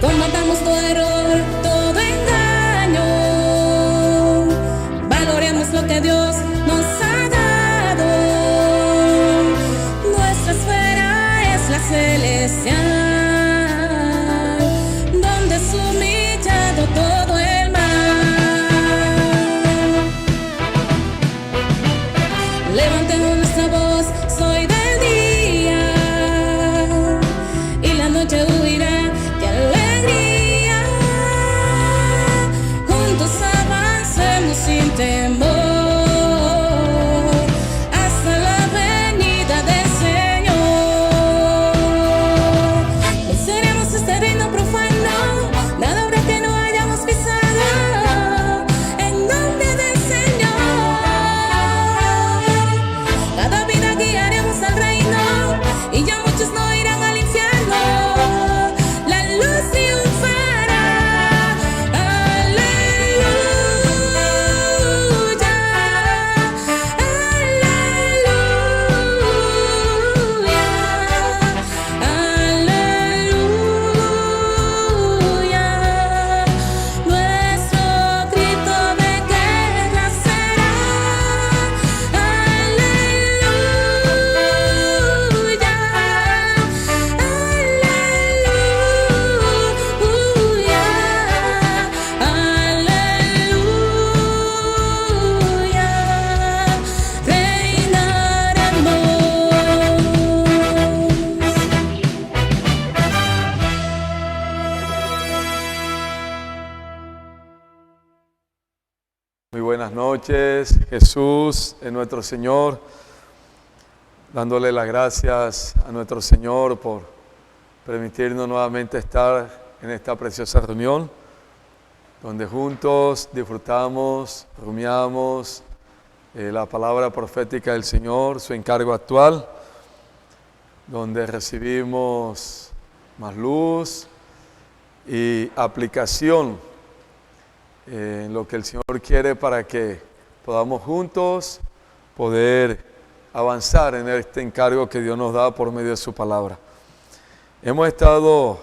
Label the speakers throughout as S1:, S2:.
S1: Combatamos todo error, todo engaño. Valoremos lo que Dios nos ha dado. Nuestra esfera es la celestial, donde es humillado todo el mal. Levantemos nuestra voz, soy del día, y la noche huirá. ¡Qué alegría! Juntos avancemos sin temor hasta la venida del Señor. Venceremos este reino profano, nada habrá que no hayamos pisado. En nombre del Señor, cada vida guiaremos al reino, y ya muchos no irán al infierno. La luz triunfará. Aleluya, aleluya, aleluya. Nuestro grito de guerra será: aleluya, aleluya, reinaremos.
S2: Muy buenas noches, Jesús es nuestro Señor, dándole las gracias a nuestro Señor por permitirnos nuevamente estar en esta preciosa reunión, donde juntos disfrutamos, rumiamos la palabra profética del Señor, su encargo actual, donde recibimos más luz y aplicación en lo que el Señor quiere para que podamos juntos poder avanzar en este encargo que Dios nos da por medio de su palabra. Hemos estado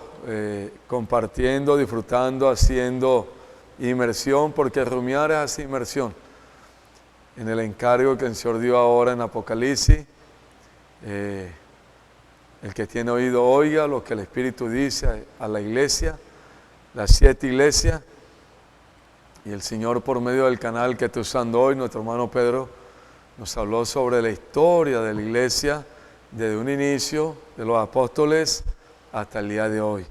S2: compartiendo, disfrutando, haciendo inmersión, porque rumiar es hacer inmersión en el encargo que el Señor dio ahora en Apocalipsis. El que tiene oído oiga lo que el Espíritu dice a la iglesia, las 7 iglesias. Y el Señor, por medio del canal que está usando hoy, nuestro hermano Pedro nos habló sobre la historia de la iglesia desde un inicio de los apóstoles hasta el día de hoy.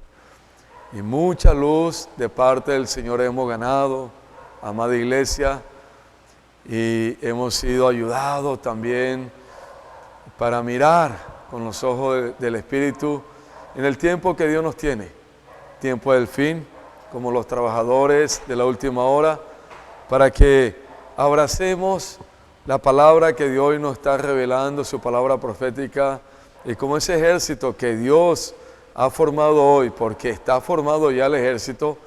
S2: Y mucha luz de parte del Señor hemos ganado, amada iglesia, y hemos sido ayudados también para mirar con los ojos del Espíritu en el tiempo que Dios nos tiene, tiempo del fin, como los trabajadores de la última hora, para que abracemos la palabra que Dios hoy nos está revelando, su palabra profética, y como ese ejército que Dios ha formado hoy, porque está formado ya el ejército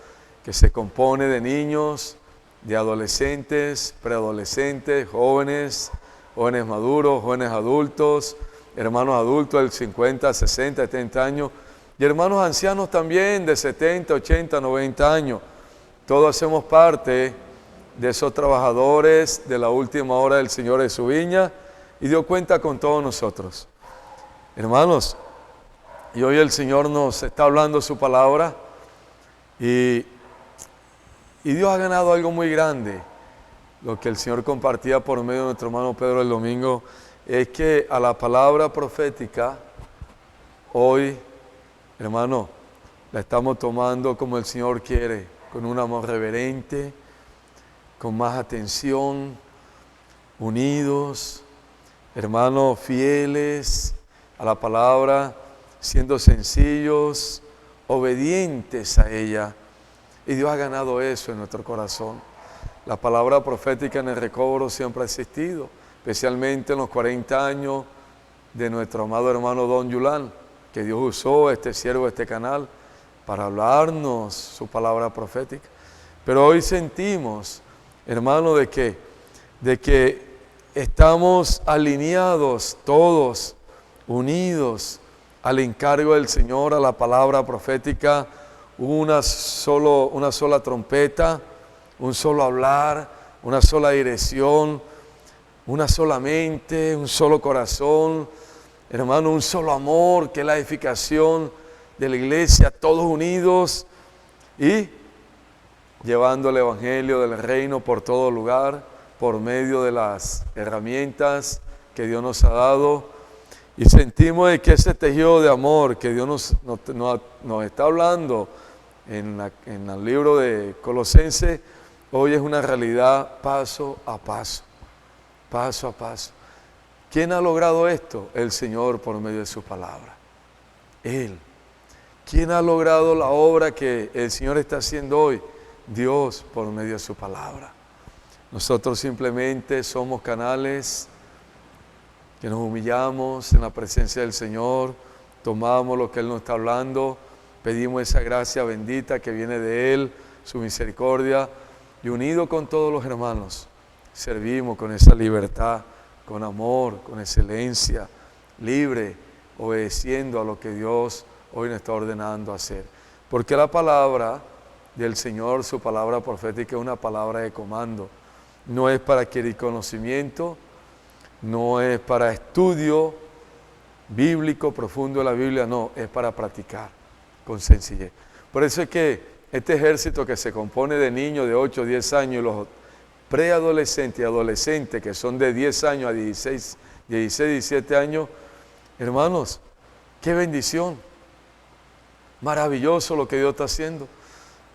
S2: que se compone de niños, de adolescentes, preadolescentes, jóvenes, jóvenes maduros, jóvenes adultos, hermanos adultos de 50, 60, 70 años, y hermanos ancianos también de 70, 80, 90 años. Todos hacemos parte de esos trabajadores de la última hora del Señor de su viña, y Dios cuenta con todos nosotros. Hermanos, y hoy el Señor nos está hablando su palabra, y Dios ha ganado algo muy grande. Lo que el Señor compartía por medio de nuestro hermano Pedro el domingo, es que a la palabra profética, hoy, hermano, la estamos tomando como el Señor quiere, con un amor reverente, con más atención, unidos, hermanos fieles a la palabra, siendo sencillos, obedientes a ella. Y Dios ha ganado eso en nuestro corazón. La palabra profética en el recobro siempre ha existido, especialmente en los 40 años de nuestro amado hermano Don Yulán, que Dios usó este siervo, este canal, para hablarnos su palabra profética. Pero hoy sentimos, hermano, de que estamos alineados todos, unidos al encargo del Señor, a la palabra profética, una sola trompeta, un solo hablar, una sola dirección, una sola mente, un solo corazón, hermano, un solo amor, que es la edificación de la iglesia, todos unidos y llevando el evangelio del reino por todo lugar, por medio de las herramientas que Dios nos ha dado. Y sentimos de que ese tejido de amor que Dios nos está hablando en el libro de Colosenses, hoy es una realidad paso a paso, paso a paso. ¿Quién ha logrado esto? El Señor por medio de su palabra. Él. ¿Quién ha logrado la obra que el Señor está haciendo hoy? Dios por medio de su palabra. Nosotros simplemente somos canales que nos humillamos en la presencia del Señor, tomamos lo que Él nos está hablando, pedimos esa gracia bendita que viene de Él, su misericordia, y unido con todos los hermanos, servimos con esa libertad, con amor, con excelencia, libre, obedeciendo a lo que Dios hoy nos está ordenando hacer. Porque la palabra del Señor, su palabra profética, es una palabra de comando. No es para adquirir conocimiento, no es para estudio bíblico profundo de la Biblia, no, es para practicar con sencillez. Por eso es que este ejército que se compone de niños de 8, 10 años y los preadolescentes y adolescentes que son de 10 años a 16, 17 años, hermanos, qué bendición, maravilloso lo que Dios está haciendo.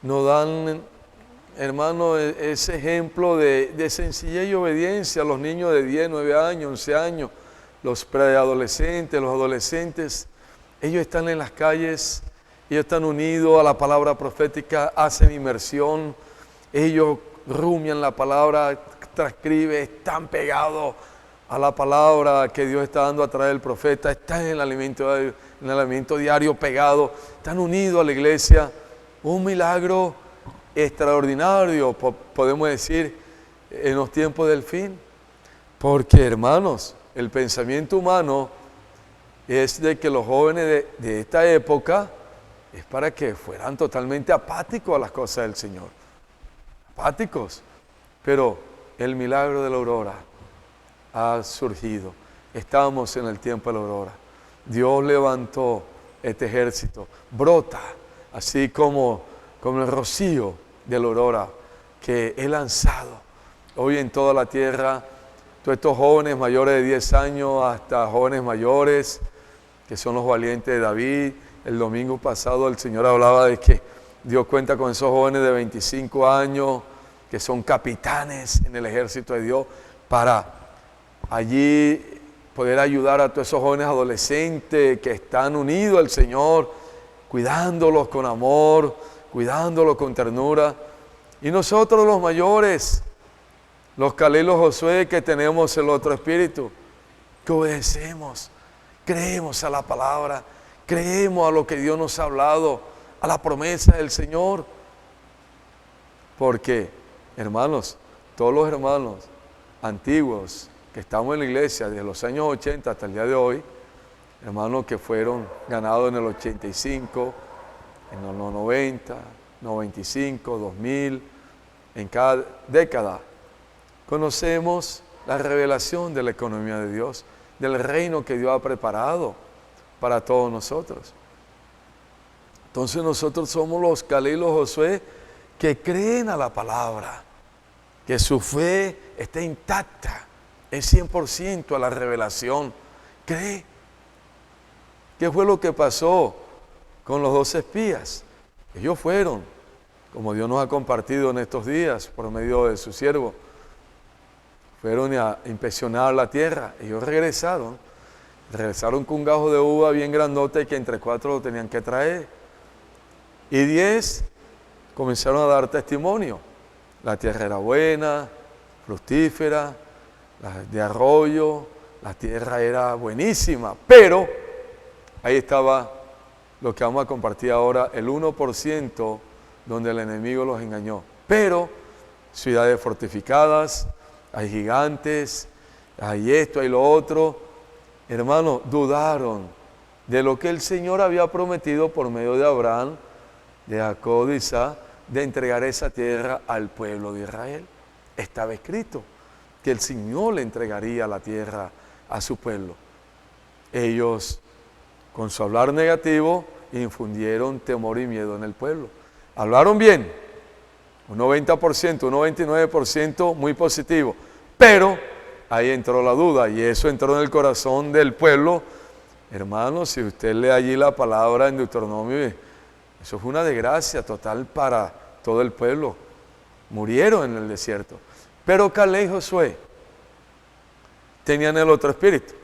S2: Nos dan, hermano, ese ejemplo de sencillez y obediencia a los niños de 10, 9 años, 11 años, los preadolescentes, los adolescentes. Ellos están en las calles, ellos están unidos a la palabra profética, hacen inmersión, ellos rumian la palabra, transcriben, están pegados a la palabra que Dios está dando a través del profeta, están en el alimento diario pegado, están unidos a la iglesia. Un milagro extraordinario, podemos decir, en los tiempos del fin. Porque, hermanos, el pensamiento humano es de que los jóvenes de esta época es para que fueran totalmente apáticos a las cosas del Señor. Apáticos. Pero el milagro de la aurora ha surgido. Estamos en el tiempo de la aurora. Dios levantó este ejército. Brota. Así como el rocío de la aurora que he lanzado hoy en toda la tierra, todos estos jóvenes mayores de 10 años hasta jóvenes mayores, que son los valientes de David. El domingo pasado el Señor hablaba de que Dios cuenta con esos jóvenes de 25 años, que son capitanes en el ejército de Dios, para allí poder ayudar a todos esos jóvenes adolescentes que están unidos al Señor, cuidándolos con amor, cuidándolos con ternura. Y nosotros los mayores, los Caleb, los Josué, que tenemos el otro espíritu, que obedecemos, creemos a la palabra, creemos a lo que Dios nos ha hablado, a la promesa del Señor. Porque, hermanos, todos los hermanos antiguos que estamos en la iglesia desde los años 80 hasta el día de hoy, hermanos que fueron ganados en el 85, en los 90, 95, 2000, en cada década, conocemos la revelación de la economía de Dios, del reino que Dios ha preparado para todos nosotros. Entonces nosotros somos los Caleb y los Josué que creen a la palabra, que su fe está intacta, es 100% a la revelación. Cree. ¿Qué fue lo que pasó con los 12 espías? Ellos fueron, como Dios nos ha compartido en estos días por medio de su siervo, fueron a inspeccionar la tierra. Ellos regresaron con un gajo de uva bien grandote que entre 4 lo tenían que traer. Y 10 comenzaron a dar testimonio. La tierra era buena, fructífera, de arroyo, la tierra era buenísima, pero ahí estaba lo que vamos a compartir ahora, el 1% donde el enemigo los engañó. Pero ciudades fortificadas, hay gigantes, hay esto, hay lo otro. Hermanos, dudaron de lo que el Señor había prometido por medio de Abraham de Jacob y Isaac de entregar esa tierra al pueblo de Israel. Estaba escrito que el Señor le entregaría la tierra a su pueblo. Ellos, con su hablar negativo, infundieron temor y miedo en el pueblo. Hablaron bien, un 90%, un 99% muy positivo, pero ahí entró la duda y eso entró en el corazón del pueblo. Hermanos, si usted lee allí la palabra en Deuteronomio, eso fue una desgracia total para todo el pueblo. Murieron en el desierto. Pero Caleb y Josué tenían el otro espíritu.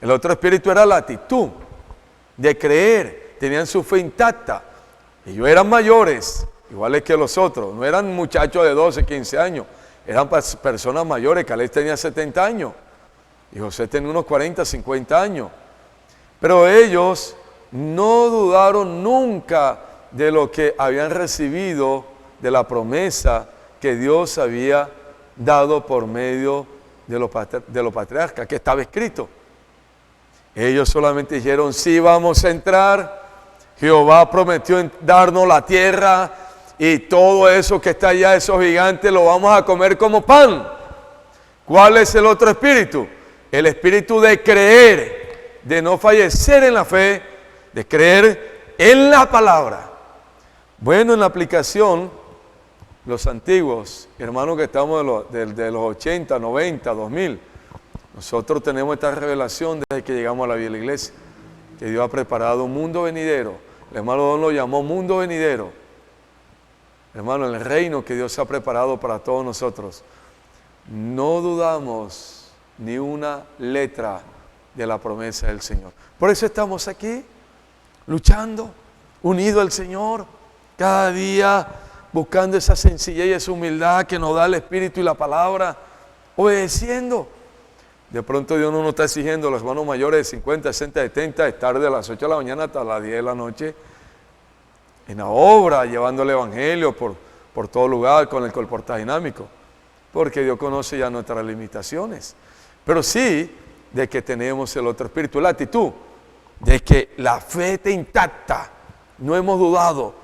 S2: El otro espíritu era la actitud de creer. Tenían su fe intacta. Ellos eran mayores, iguales que los otros. No eran muchachos de 12, 15 años. Eran personas mayores. Caleb tenía 70 años. Y José tenía unos 40, 50 años. Pero ellos no dudaron nunca de lo que habían recibido, de la promesa que Dios había dado por medio de los patriarcas, que estaba escrito. Ellos solamente dijeron, sí, vamos a entrar. Jehová prometió darnos la tierra y todo eso que está allá, esos gigantes, lo vamos a comer como pan. ¿Cuál es el otro espíritu? El espíritu de creer, de no fallecer en la fe, de creer en la palabra. Bueno, en la aplicación, los antiguos, hermanos que estamos de los 80, 90, 2000, nosotros tenemos esta revelación desde que llegamos a la vida de la iglesia, que Dios ha preparado un mundo venidero. El hermano Don lo llamó mundo venidero. Hermano, el reino que Dios ha preparado para todos nosotros. No dudamos ni una letra de la promesa del Señor. Por eso estamos aquí, luchando, unidos al Señor, cada día buscando esa sencillez y esa humildad que nos da el Espíritu y la palabra, obedeciendo. De pronto Dios no nos está exigiendo, los hermanos mayores de 50, 60, 70, estar de las 8 de la mañana hasta las 10 de la noche en la obra, llevando el Evangelio por todo lugar con el colportaje dinámico, porque Dios conoce ya nuestras limitaciones. Pero sí, de que tenemos el otro espíritu, la actitud, de que la fe está intacta, no hemos dudado,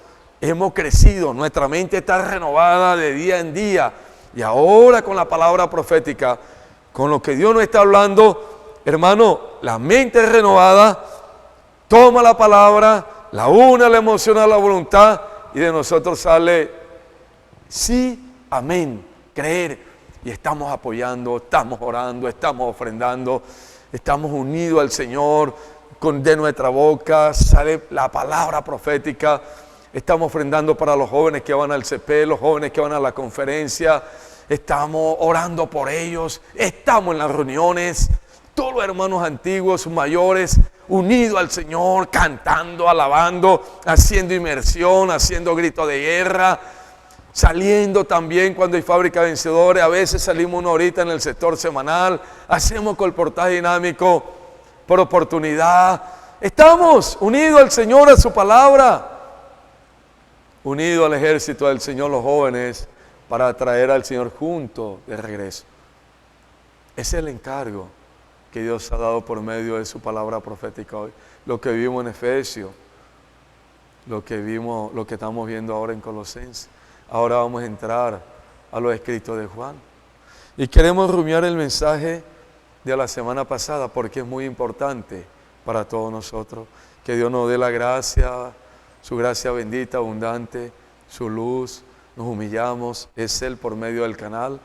S2: hemos crecido, nuestra mente está renovada de día en día, y ahora con la palabra profética, con lo que Dios nos está hablando, hermano, la mente es renovada, toma la palabra, la une, la emociona, la voluntad, y de nosotros sale, sí, amén, creer. Y estamos apoyando, estamos orando, estamos ofrendando, estamos unidos al Señor, de nuestra boca sale la palabra profética, estamos ofrendando para los jóvenes que van al CP, los jóvenes que van a la conferencia, estamos orando por ellos, estamos en las reuniones, todos los hermanos antiguos, mayores, unidos al Señor, cantando, alabando, haciendo inmersión, haciendo grito de guerra, saliendo también cuando hay fábrica de vencedores, a veces salimos una horita en el sector semanal, hacemos colportaje dinámico por oportunidad, estamos unidos al Señor, a su palabra, unidos al ejército del Señor los jóvenes, para traer al Señor juntos de regreso. Ese es el encargo que Dios ha dado por medio de su palabra profética hoy. Lo que vimos en Efesios, lo que estamos viendo ahora en Colosenses. Ahora vamos a entrar a los escritos de Juan. Y queremos rumiar el mensaje de la semana pasada porque es muy importante para todos nosotros. Que Dios nos dé la gracia, su gracia bendita, abundante, su luz. Nos humillamos, es Él por medio del canal.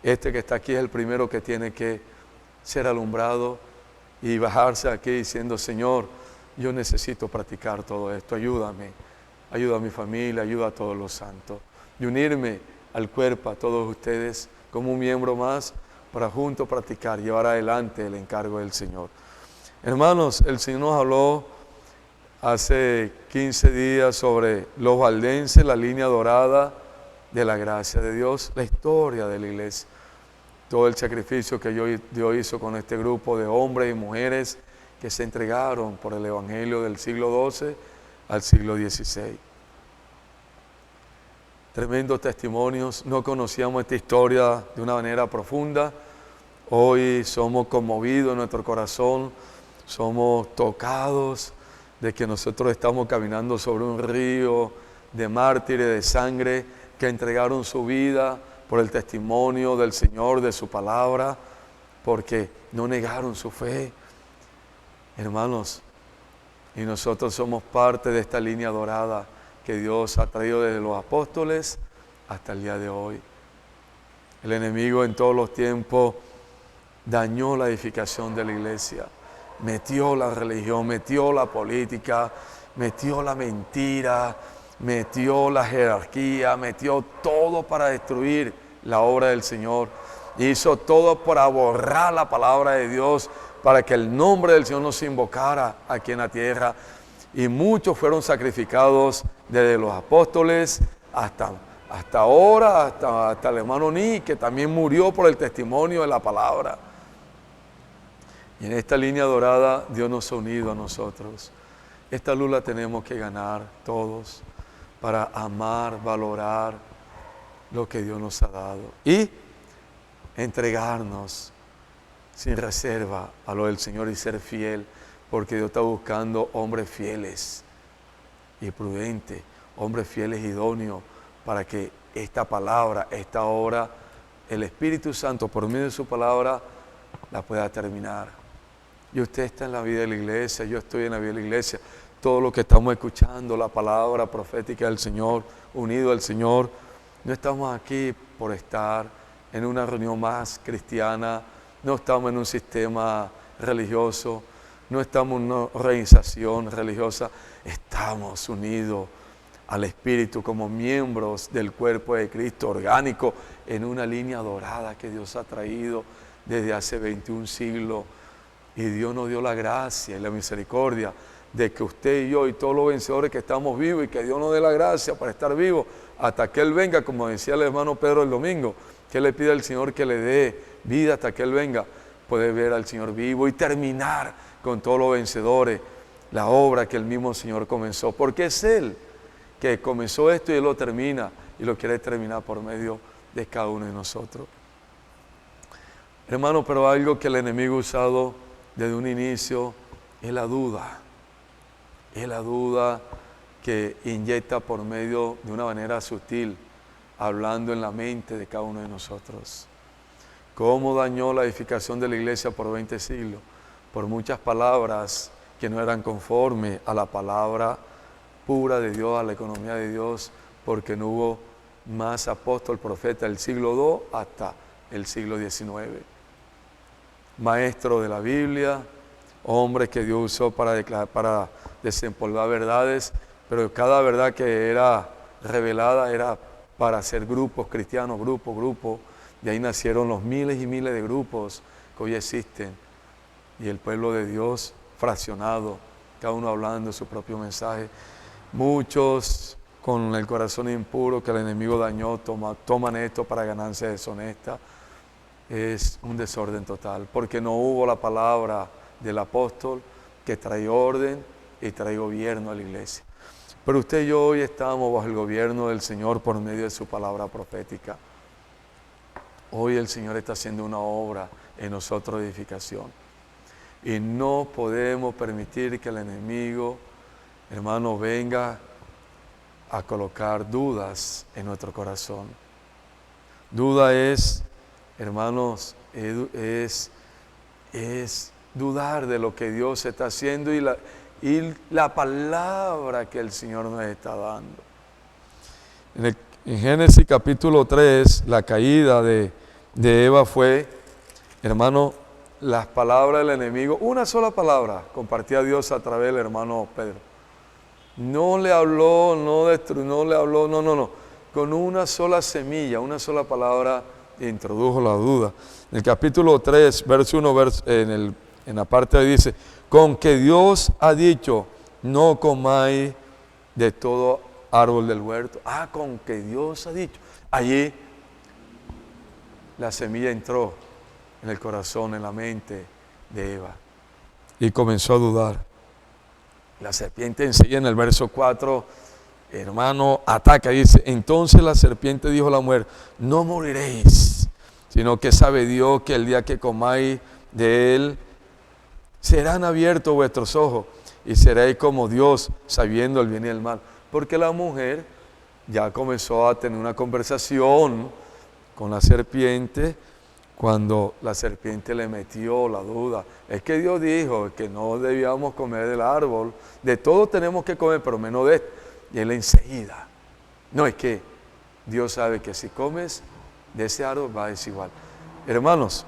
S2: Este que está aquí es el primero que tiene que ser alumbrado y bajarse aquí diciendo, Señor, yo necesito practicar todo esto, ayúdame, ayuda a mi familia, ayuda a todos los santos. Y unirme al cuerpo, a todos ustedes, como un miembro más, para juntos practicar, llevar adelante el encargo del Señor. Hermanos, el Señor nos habló hace 15 días sobre los valdenses, la línea dorada de la gracia de Dios, la historia de la iglesia, todo el sacrificio que Dios hizo con este grupo de hombres y mujeres que se entregaron por el Evangelio del siglo XII al siglo XVI. Tremendos testimonios, no conocíamos esta historia de una manera profunda, hoy somos conmovidos en nuestro corazón, somos tocados de que nosotros estamos caminando sobre un río de mártires de sangre que entregaron su vida por el testimonio del Señor, de su palabra, porque no negaron su fe. Hermanos, y nosotros somos parte de esta línea dorada que Dios ha traído desde los apóstoles hasta el día de hoy. El enemigo en todos los tiempos dañó la edificación de la iglesia, metió la religión, metió la política, metió la mentira, metió la jerarquía, metió todo para destruir la obra del Señor. Hizo todo para borrar la palabra de Dios, para que el nombre del Señor no se invocara aquí en la tierra. Y muchos fueron sacrificados desde los apóstoles hasta ahora, hasta el hermano Ni, que también murió por el testimonio de la palabra. Y en esta línea dorada Dios nos ha unido a nosotros. Esta luz la tenemos que ganar todos para amar, valorar lo que Dios nos ha dado y entregarnos sin reserva a lo del Señor y ser fiel, porque Dios está buscando hombres fieles y prudentes, hombres fieles y idóneos, para que esta palabra, esta obra, el Espíritu Santo por medio de su palabra la pueda terminar. Y usted está en la vida de la iglesia, yo estoy en la vida de la iglesia. Todo lo que estamos escuchando, la palabra profética del Señor, unido al Señor, no estamos aquí por estar en una reunión más cristiana, no estamos en un sistema religioso, no estamos en una organización religiosa, estamos unidos al Espíritu como miembros del cuerpo de Cristo orgánico en una línea dorada que Dios ha traído desde hace 21 siglos. Y Dios nos dio la gracia y la misericordia de que usted y yo y todos los vencedores que estamos vivos, y que Dios nos dé la gracia para estar vivos hasta que Él venga, como decía el hermano Pedro el domingo, que le pide al Señor que le dé vida hasta que Él venga, puede ver al Señor vivo y terminar con todos los vencedores la obra que el mismo Señor comenzó, porque es Él que comenzó esto y Él lo termina, y lo quiere terminar por medio de cada uno de nosotros. Hermano, pero algo que el enemigo ha usado desde un inicio es la duda. Es la duda que inyecta por medio de una manera sutil, hablando en la mente de cada uno de nosotros. ¿Cómo dañó la edificación de la iglesia por 20 siglos? Por muchas palabras que no eran conforme a la palabra pura de Dios, a la economía de Dios, porque no hubo más apóstol, profeta del siglo II hasta el siglo XIX. Maestro de la Biblia, hombres que Dios usó para desempolvar verdades, pero cada verdad que era revelada era para hacer grupos cristianos, grupos. De ahí nacieron los miles y miles de grupos que hoy existen. Y el pueblo de Dios fraccionado, cada uno hablando su propio mensaje. Muchos con el corazón impuro que el enemigo dañó, toman esto para ganancia deshonesta. Es un desorden total, porque no hubo la palabra del apóstol que trae orden y trae gobierno a la iglesia. Pero usted y yo hoy estamos bajo el gobierno del Señor por medio de su palabra profética. Hoy el Señor está haciendo una obra en nosotros de edificación. Y no podemos permitir que el enemigo, hermano, venga a colocar dudas en nuestro corazón. Duda es, hermanos, es dudar de lo que Dios está haciendo y la palabra que el Señor nos está dando. En Génesis capítulo 3, la caída de Eva fue, hermano, las palabras del enemigo. Una sola palabra compartía Dios a través del hermano Pedro. No le habló, no destruyó, no le habló, no. Con una sola semilla, una sola palabra introdujo la duda. En el capítulo 3, verso 1, en la parte ahí dice, con que Dios ha dicho, no comáis de todo árbol del huerto. Con que Dios ha dicho. Allí la semilla entró en el corazón, en la mente de Eva, y comenzó a dudar. La serpiente enseguida en el verso 4, hermano, ataca y dice, entonces la serpiente dijo a la mujer, no moriréis, sino que sabe Dios que el día que comáis de él, serán abiertos vuestros ojos y seréis como Dios, sabiendo el bien y el mal. Porque la mujer ya comenzó a tener una conversación con la serpiente cuando la serpiente le metió la duda. Es que Dios dijo que no debíamos comer del árbol, de todo tenemos que comer, pero menos de este. Y él enseguida, no, es que Dios sabe que si comes de ese árbol va a desigual. Hermanos,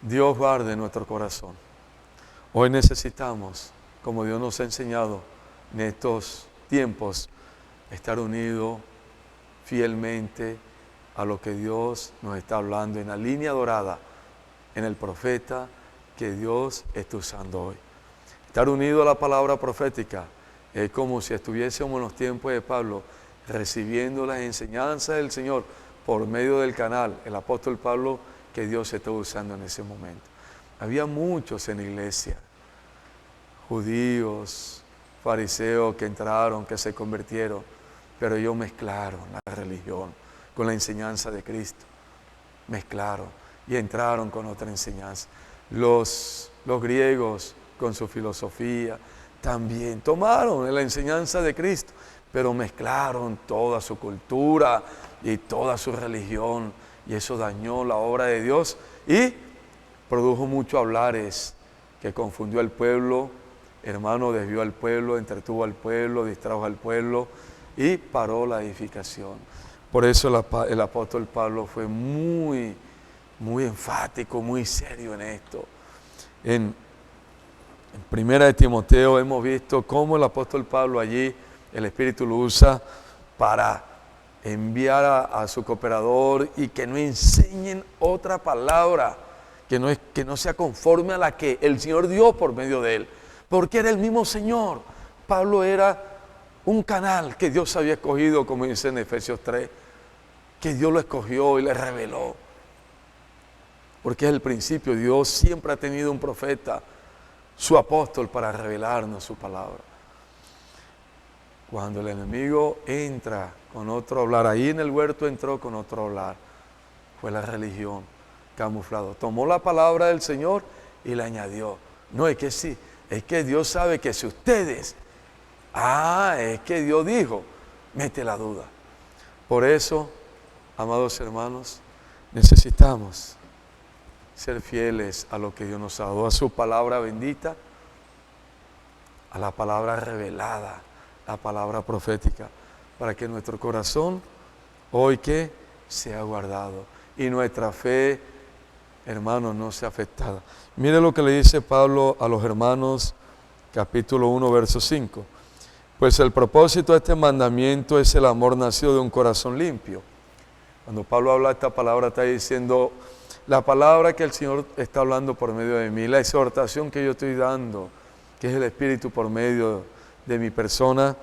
S2: Dios guarde nuestro corazón. Hoy necesitamos, como Dios nos ha enseñado en estos tiempos, estar unidos fielmente a lo que Dios nos está hablando en la línea dorada, en el profeta que Dios está usando hoy. Estar unido a la palabra profética es como si estuviésemos en los tiempos de Pablo, recibiendo las enseñanzas del Señor por medio del canal, el apóstol Pablo, que Dios estaba usando en ese momento. Había muchos en la iglesia, judíos, fariseos que entraron, que se convirtieron, pero ellos mezclaron la religión con la enseñanza de Cristo. Mezclaron y entraron con otra enseñanza. Los griegos con su filosofía también tomaron la enseñanza de Cristo, pero mezclaron toda su cultura y toda su religión, y eso dañó la obra de Dios y produjo muchos hablares que confundió al pueblo, hermano, desvió al pueblo, entretuvo al pueblo, distrajo al pueblo y paró la edificación. Por eso el apóstol Pablo fue muy enfático, muy serio en esto. En Primera de Timoteo hemos visto cómo el apóstol Pablo allí, el Espíritu lo usa para enviar a su cooperador y que no enseñen otra palabra, que no sea conforme a la que el Señor dio por medio de él, porque era el mismo Señor. Pablo era un canal que Dios había escogido, como dice en Efesios 3, que Dios lo escogió y le reveló. Porque es el principio, Dios siempre ha tenido un profeta, su apóstol, para revelarnos su palabra. Cuando el enemigo entra con otro hablar, ahí en el huerto entró con otro hablar, fue la religión camuflado. Tomó la palabra del Señor y la añadió. No, es que sí, es que Dios sabe que si ustedes, es que Dios dijo, mete la duda. Por eso, amados hermanos, necesitamos ser fieles a lo que Dios nos ha dado, a su palabra bendita, a la palabra revelada, la palabra profética, para que nuestro corazón hoy que sea guardado y nuestra fe, hermanos, no sea afectada. Mire lo que le dice Pablo a los hermanos, capítulo 1, verso 5. Pues el propósito de este mandamiento es el amor nacido de un corazón limpio. Cuando Pablo habla esta palabra, está diciendo la palabra que el Señor está hablando por medio de mí, la exhortación que yo estoy dando, que es el Espíritu por medio de mi persona.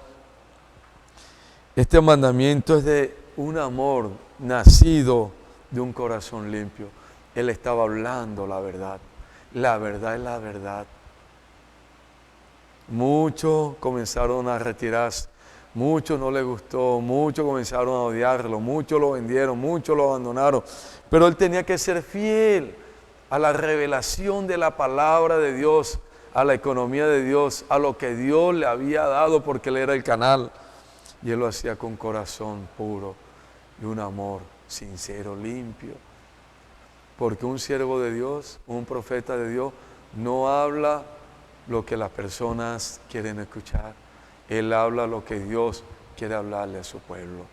S2: Este mandamiento es de un amor nacido de un corazón limpio. Él estaba hablando la verdad. La verdad es la verdad. Muchos comenzaron a retirarse, muchos no les gustó, muchos comenzaron a odiarlo, muchos lo vendieron, muchos lo abandonaron. Pero él tenía que ser fiel a la revelación de la palabra de Dios, a la economía de Dios, a lo que Dios le había dado, porque él era el canal. Y él lo hacía con corazón puro y un amor sincero, limpio. Porque un siervo de Dios, un profeta de Dios, no habla lo que las personas quieren escuchar. Él habla lo que Dios quiere hablarle a su pueblo.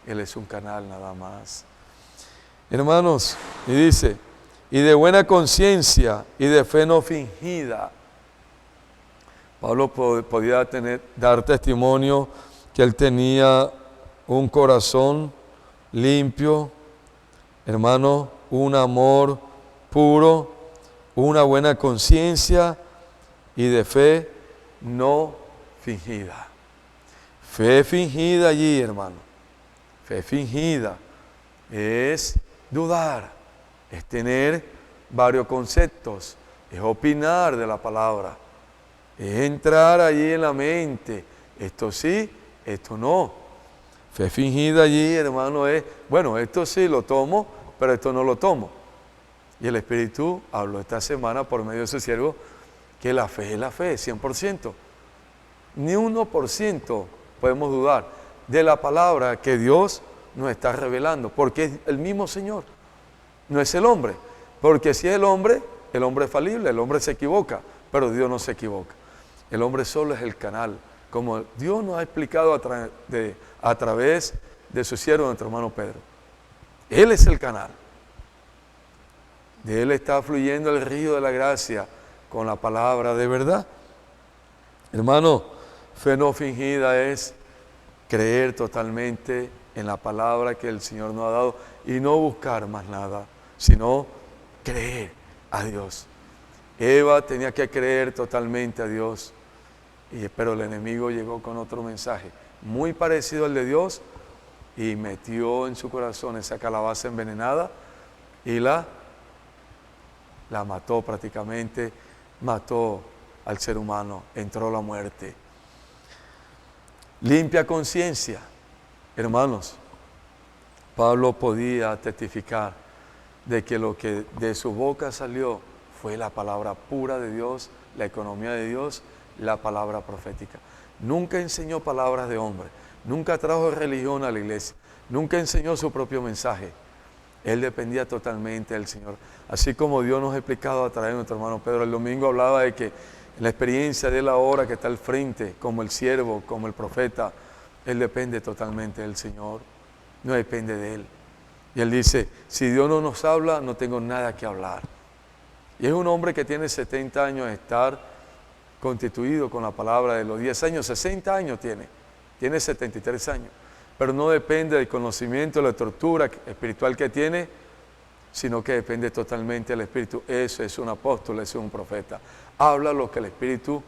S2: Él es un canal nada más. Hermanos, y dice, y de buena conciencia y de fe no fingida. Pablo podía dar testimonio que él tenía un corazón limpio, hermano, un amor puro, una buena conciencia y de fe no fingida. Fe fingida allí, hermano. Fe fingida es dudar, es tener varios conceptos, es opinar de la palabra, es entrar allí en la mente, esto sí, esto no. Fe fingida allí, hermano, es, bueno, esto sí lo tomo, pero esto no lo tomo. Y el Espíritu habló esta semana por medio de su siervo que la fe es la fe, 100%. Ni 1% podemos dudar de la palabra que Dios nos está revelando, porque es el mismo Señor, no es el hombre, porque si es el hombre es falible, el hombre se equivoca, pero Dios no se equivoca. El hombre solo es el canal, como Dios nos ha explicado a través de su siervo, nuestro hermano Pedro. Él es el canal. De Él está fluyendo el río de la gracia con la palabra de verdad. Hermano, fe no fingida es creer totalmente en la palabra que el Señor nos ha dado y no buscar más nada, sino creer a Dios. Eva tenía que creer totalmente a Dios, pero el enemigo llegó con otro mensaje muy parecido al de Dios y metió en su corazón esa calabaza envenenada y la mató prácticamente, mató al ser humano, entró la muerte. Limpia conciencia, hermanos. Pablo podía testificar de que lo que de su boca salió fue la palabra pura de Dios, la economía de Dios, la palabra profética. Nunca enseñó palabras de hombre, nunca trajo religión a la iglesia, nunca enseñó su propio mensaje. Él dependía totalmente del Señor. Así como Dios nos ha explicado a través de nuestro hermano Pedro. El domingo hablaba de que la experiencia de él ahora que está al frente, como el siervo, como el profeta, él depende totalmente del Señor, no depende de él. Y él dice, si Dios no nos habla, no tengo nada que hablar. Y es un hombre que tiene 70 años de estar constituido con la palabra de los 10 años, 60 años tiene 73 años. Pero no depende del conocimiento, de la estructura espiritual que tiene, sino que depende totalmente del Espíritu. Eso es un apóstol, eso es un profeta. Habla lo que el Espíritu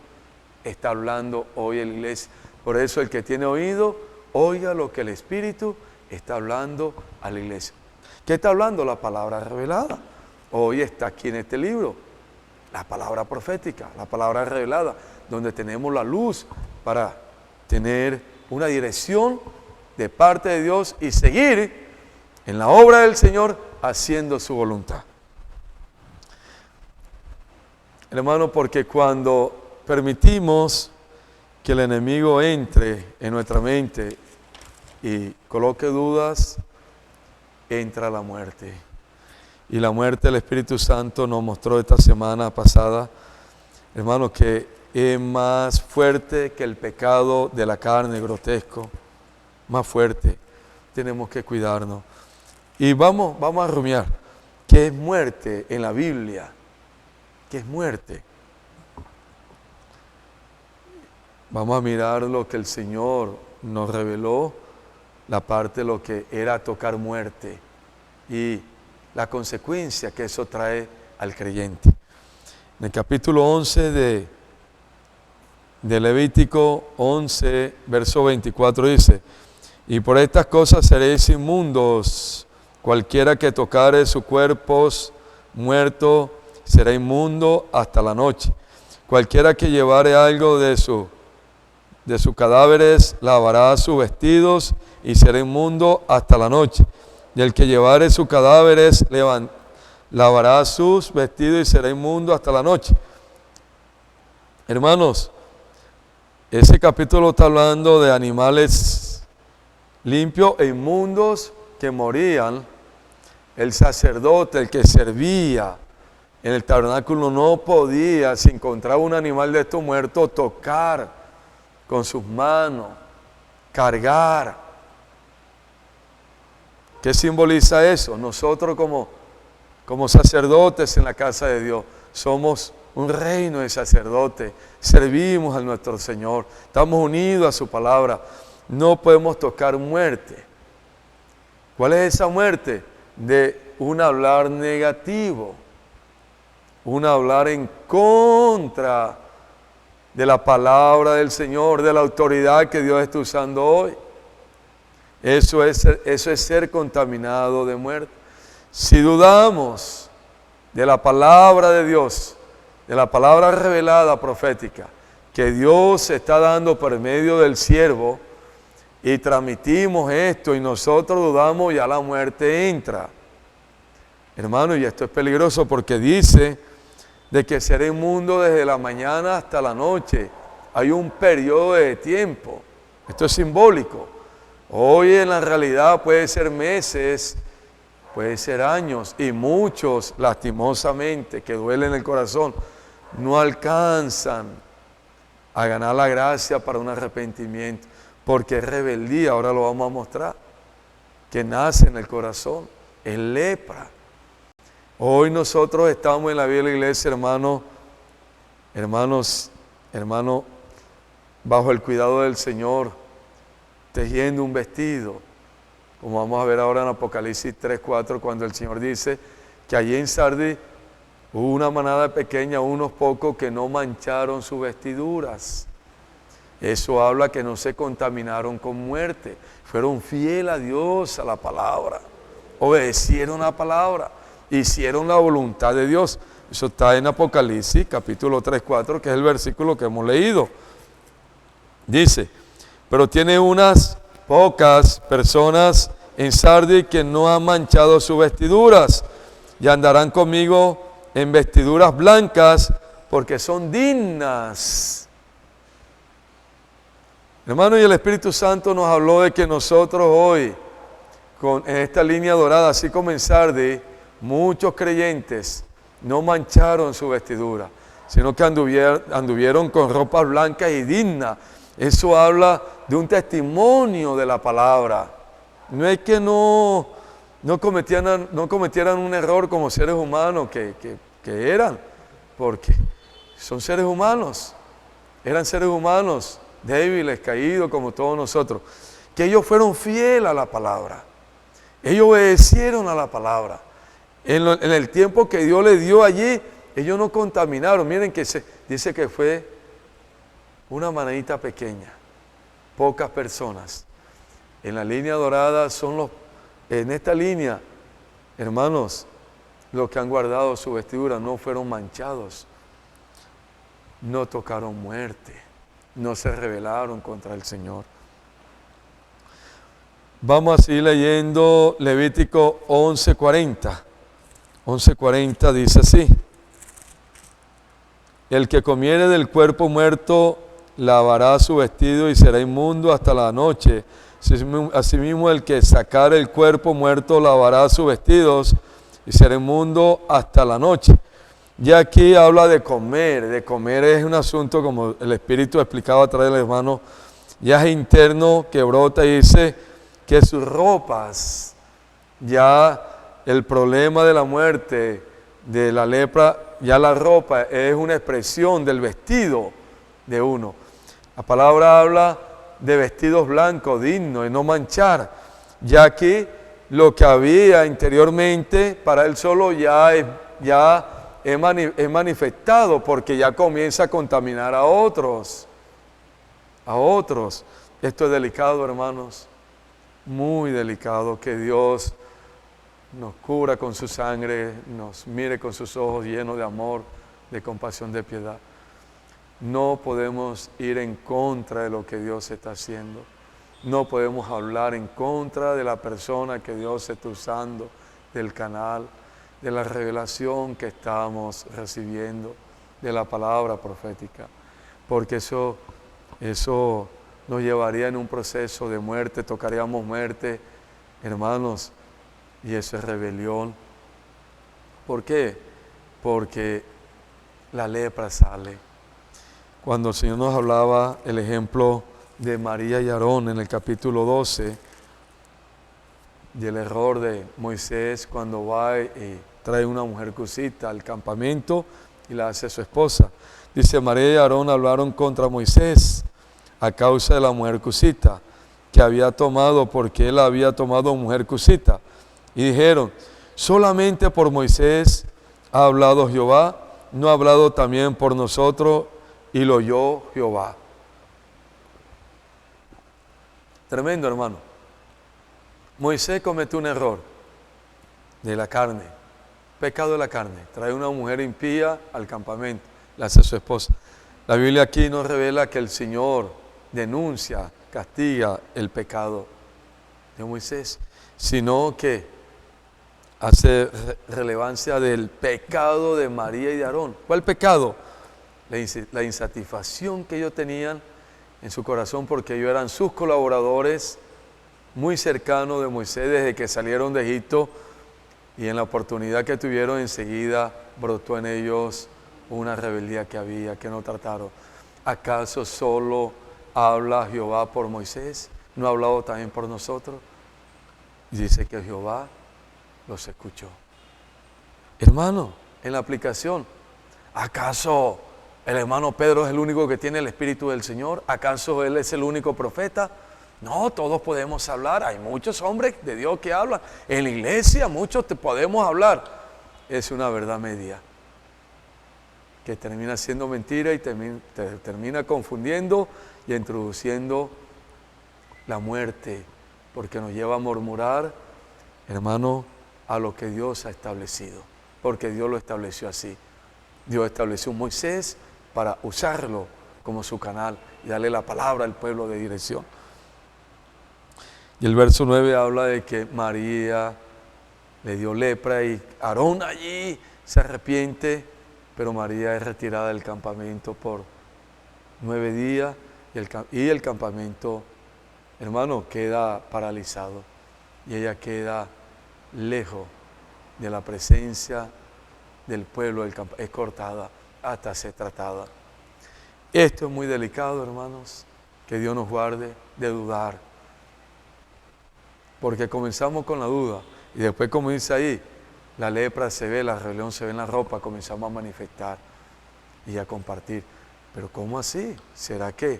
S2: está hablando hoy en la iglesia. Por eso el que tiene oído, oiga lo que el Espíritu está hablando a la iglesia. ¿Qué está hablando? La palabra revelada. Hoy está aquí en este libro, la palabra profética, la palabra revelada, donde tenemos la luz para tener una dirección de parte de Dios y seguir en la obra del Señor haciendo su voluntad. Hermano, porque cuando permitimos que el enemigo entre en nuestra mente y coloque dudas, entra la muerte. Y la muerte del Espíritu Santo nos mostró esta semana pasada, hermano, que es más fuerte que el pecado de la carne grotesco. Más fuerte, tenemos que cuidarnos. Y vamos a rumiar, ¿qué es muerte en la Biblia? ¿Qué es muerte? Vamos a mirar lo que el Señor nos reveló, la parte de lo que era tocar muerte y la consecuencia que eso trae al creyente. En el capítulo 11 de Levítico 11, verso 24 dice, y por estas cosas seréis inmundos, cualquiera que tocare sus cuerpos muertos será inmundo hasta la noche. Cualquiera que llevare algo de sus cadáveres lavará sus vestidos y será inmundo hasta la noche. Y el que llevare sus cadáveres lavará sus vestidos y será inmundo hasta la noche. Hermanos, ese capítulo está hablando de animales limpios e inmundos que morían. El sacerdote, el que servía en el tabernáculo, no podía, si encontraba un animal de estos muertos, tocar con sus manos, cargar. ¿Qué simboliza eso? Nosotros como sacerdotes en la casa de Dios, somos un reino de sacerdotes, servimos a nuestro Señor, estamos unidos a su palabra, no podemos tocar muerte. ¿Cuál es esa muerte? De un hablar negativo, un hablar en contra de la palabra del Señor, de la autoridad que Dios está usando hoy. Eso es ser contaminado de muerte. Si dudamos de la palabra de Dios, de la palabra revelada profética, que Dios está dando por medio del siervo, y transmitimos esto y nosotros dudamos, ya la muerte entra. Hermano, y esto es peligroso porque dice de que será inmundo desde la mañana hasta la noche. Hay un periodo de tiempo Esto es simbólico. Hoy en la realidad puede ser meses, puede ser años, y muchos, lastimosamente, que duelen el corazón, no alcanzan a ganar la gracia para un arrepentimiento, porque es rebeldía, ahora lo vamos a mostrar, que nace en el corazón, es lepra. Hoy nosotros estamos en la vida de la iglesia, hermanos, bajo el cuidado del Señor, tejiendo un vestido, como vamos a ver ahora en Apocalipsis 3:4, cuando el Señor dice que allí en Sardis hubo una manada pequeña, unos pocos que no mancharon sus vestiduras. Eso habla que no se contaminaron con muerte, fueron fieles a Dios, a la palabra, obedecieron la palabra, hicieron la voluntad de Dios. Eso está en Apocalipsis capítulo 3:4, que es el versículo que hemos leído. Dice, pero tiene unas pocas personas en Sardis que no han manchado sus vestiduras y andarán conmigo en vestiduras blancas porque son dignas. Hermano, y el Espíritu Santo nos habló de que nosotros hoy, en esta línea dorada, así como en Sardis, muchos creyentes no mancharon su vestidura, sino que anduvieron con ropas blancas y dignas. Eso habla de un testimonio de la palabra. No es que no cometieran un error como seres humanos que eran, porque son seres humanos, eran seres humanos débiles, caídos como todos nosotros, que ellos fueron fieles a la palabra, ellos obedecieron a la palabra. En el tiempo que Dios les dio allí, ellos no contaminaron. Miren que dice que fue una manadita pequeña, pocas personas. En la línea dorada en esta línea, hermanos, los que han guardado su vestidura no fueron manchados, no tocaron muerte, no se rebelaron contra el Señor. Vamos a seguir leyendo Levítico 11:40. 11:40 dice así: el que comiere del cuerpo muerto lavará su vestido y será inmundo hasta la noche. Asimismo, el que sacare el cuerpo muerto lavará sus vestidos y será inmundo hasta la noche. Y aquí habla de comer. De comer es un asunto, como el Espíritu explicaba a través del hermano, ya es interno, que brota, y dice que sus ropas, ya el problema de la muerte, de la lepra, ya la ropa es una expresión del vestido de uno. La palabra habla de vestidos blancos, dignos, y no manchar, ya que lo que había interiormente para él solo ya es manifestado, porque ya comienza a contaminar a otros. Esto es delicado, hermanos, muy delicado, que Dios nos cubra con su sangre, nos mire con sus ojos llenos de amor, de compasión, de piedad. No podemos ir en contra de lo que Dios está haciendo. No podemos hablar en contra de la persona que Dios está usando, del canal, de la revelación que estamos recibiendo, de la palabra profética. Porque eso nos llevaría en un proceso de muerte, tocaríamos muerte, hermanos, y eso es rebelión. ¿Por qué? Porque la lepra sale. Cuando el Señor nos hablaba el ejemplo de María y Aarón en el capítulo 12, del error de Moisés cuando va y trae una mujer cusita al campamento y la hace su esposa. Dice, María y Aarón hablaron contra Moisés a causa de la mujer cusita que había tomado, porque él había tomado mujer cusita. Y dijeron, solamente por Moisés ha hablado Jehová, no ha hablado también por nosotros, y lo oyó Jehová. Tremendo, hermano. Moisés cometió un error de la carne, pecado de la carne. Trae una mujer impía al campamento, la hace su esposa. La Biblia aquí nos revela que el Señor denuncia, castiga el pecado de Moisés, sino que hace relevancia del pecado de María y de Aarón. ¿Cuál pecado? La insatisfacción que ellos tenían en su corazón porque ellos eran sus colaboradores muy cercanos de Moisés desde que salieron de Egipto, y en la oportunidad que tuvieron enseguida brotó en ellos una rebeldía que no trataron. ¿Acaso solo habla Jehová por Moisés? ¿No ha hablado también por nosotros? Y dice que Jehová los escuchó. Hermano, en la aplicación, ¿acaso el hermano Pedro es el único que tiene el Espíritu del Señor? ¿Acaso él es el único profeta? No, todos podemos hablar. Hay muchos hombres de Dios que hablan. En la iglesia muchos podemos hablar. Es una verdad media que termina siendo mentira y termina confundiendo y introduciendo la muerte, porque nos lleva a murmurar, hermano, a lo que Dios ha establecido, porque Dios lo estableció así. Dios estableció a Moisés para usarlo como su canal y darle la palabra al pueblo de dirección. Y el verso 9 habla de que María le dio lepra y Aarón allí se arrepiente, pero María es retirada del campamento por 9 días y el campamento, hermano, queda paralizado y ella queda lejos de la presencia del pueblo, es cortada hasta ser tratada. Esto es muy delicado, hermanos, que Dios nos guarde de dudar, porque comenzamos con la duda y después, como dice ahí, la lepra se ve, la rebelión se ve en la ropa, comenzamos a manifestar y a compartir. Pero ¿cómo así? ¿Será que?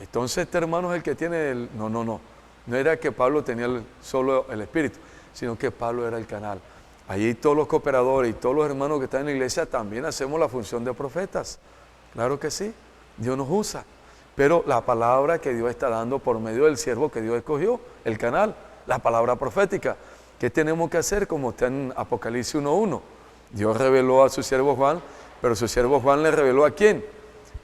S2: Entonces este hermano es el que tiene el... No era que Pablo tenía solo el Espíritu, sino que Pablo era el canal. Allí todos los cooperadores y todos los hermanos que están en la iglesia también hacemos la función de profetas. Claro que sí, Dios nos usa. Pero la palabra que Dios está dando por medio del siervo que Dios escogió, el canal, la palabra profética. ¿Qué tenemos que hacer? Como está en Apocalipsis 1:1. Dios reveló a su siervo Juan, pero su siervo Juan le reveló ¿a quién?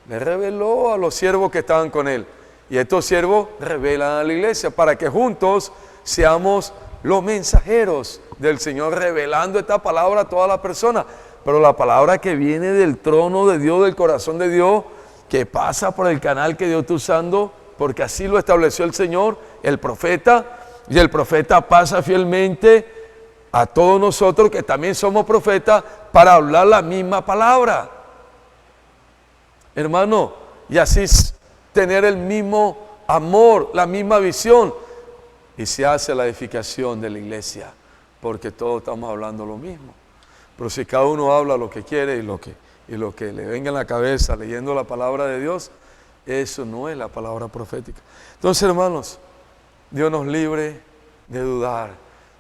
S2: Le reveló a los siervos que estaban con él. Y estos siervos revelan a la iglesia para que juntos seamos los mensajeros del Señor, revelando esta palabra a todas las personas. Pero la palabra que viene del trono de Dios, del corazón de Dios, que pasa por el canal que Dios está usando, porque así lo estableció el Señor, el profeta, y el profeta pasa fielmente a todos nosotros que también somos profetas para hablar la misma palabra. Hermano, y así tener el mismo amor, la misma visión, y se hace la edificación de la iglesia, porque todos estamos hablando lo mismo. Pero si cada uno habla lo que quiere y lo que le venga en la cabeza leyendo la palabra de Dios, eso no es la palabra profética. Entonces, hermanos, Dios nos libre de dudar,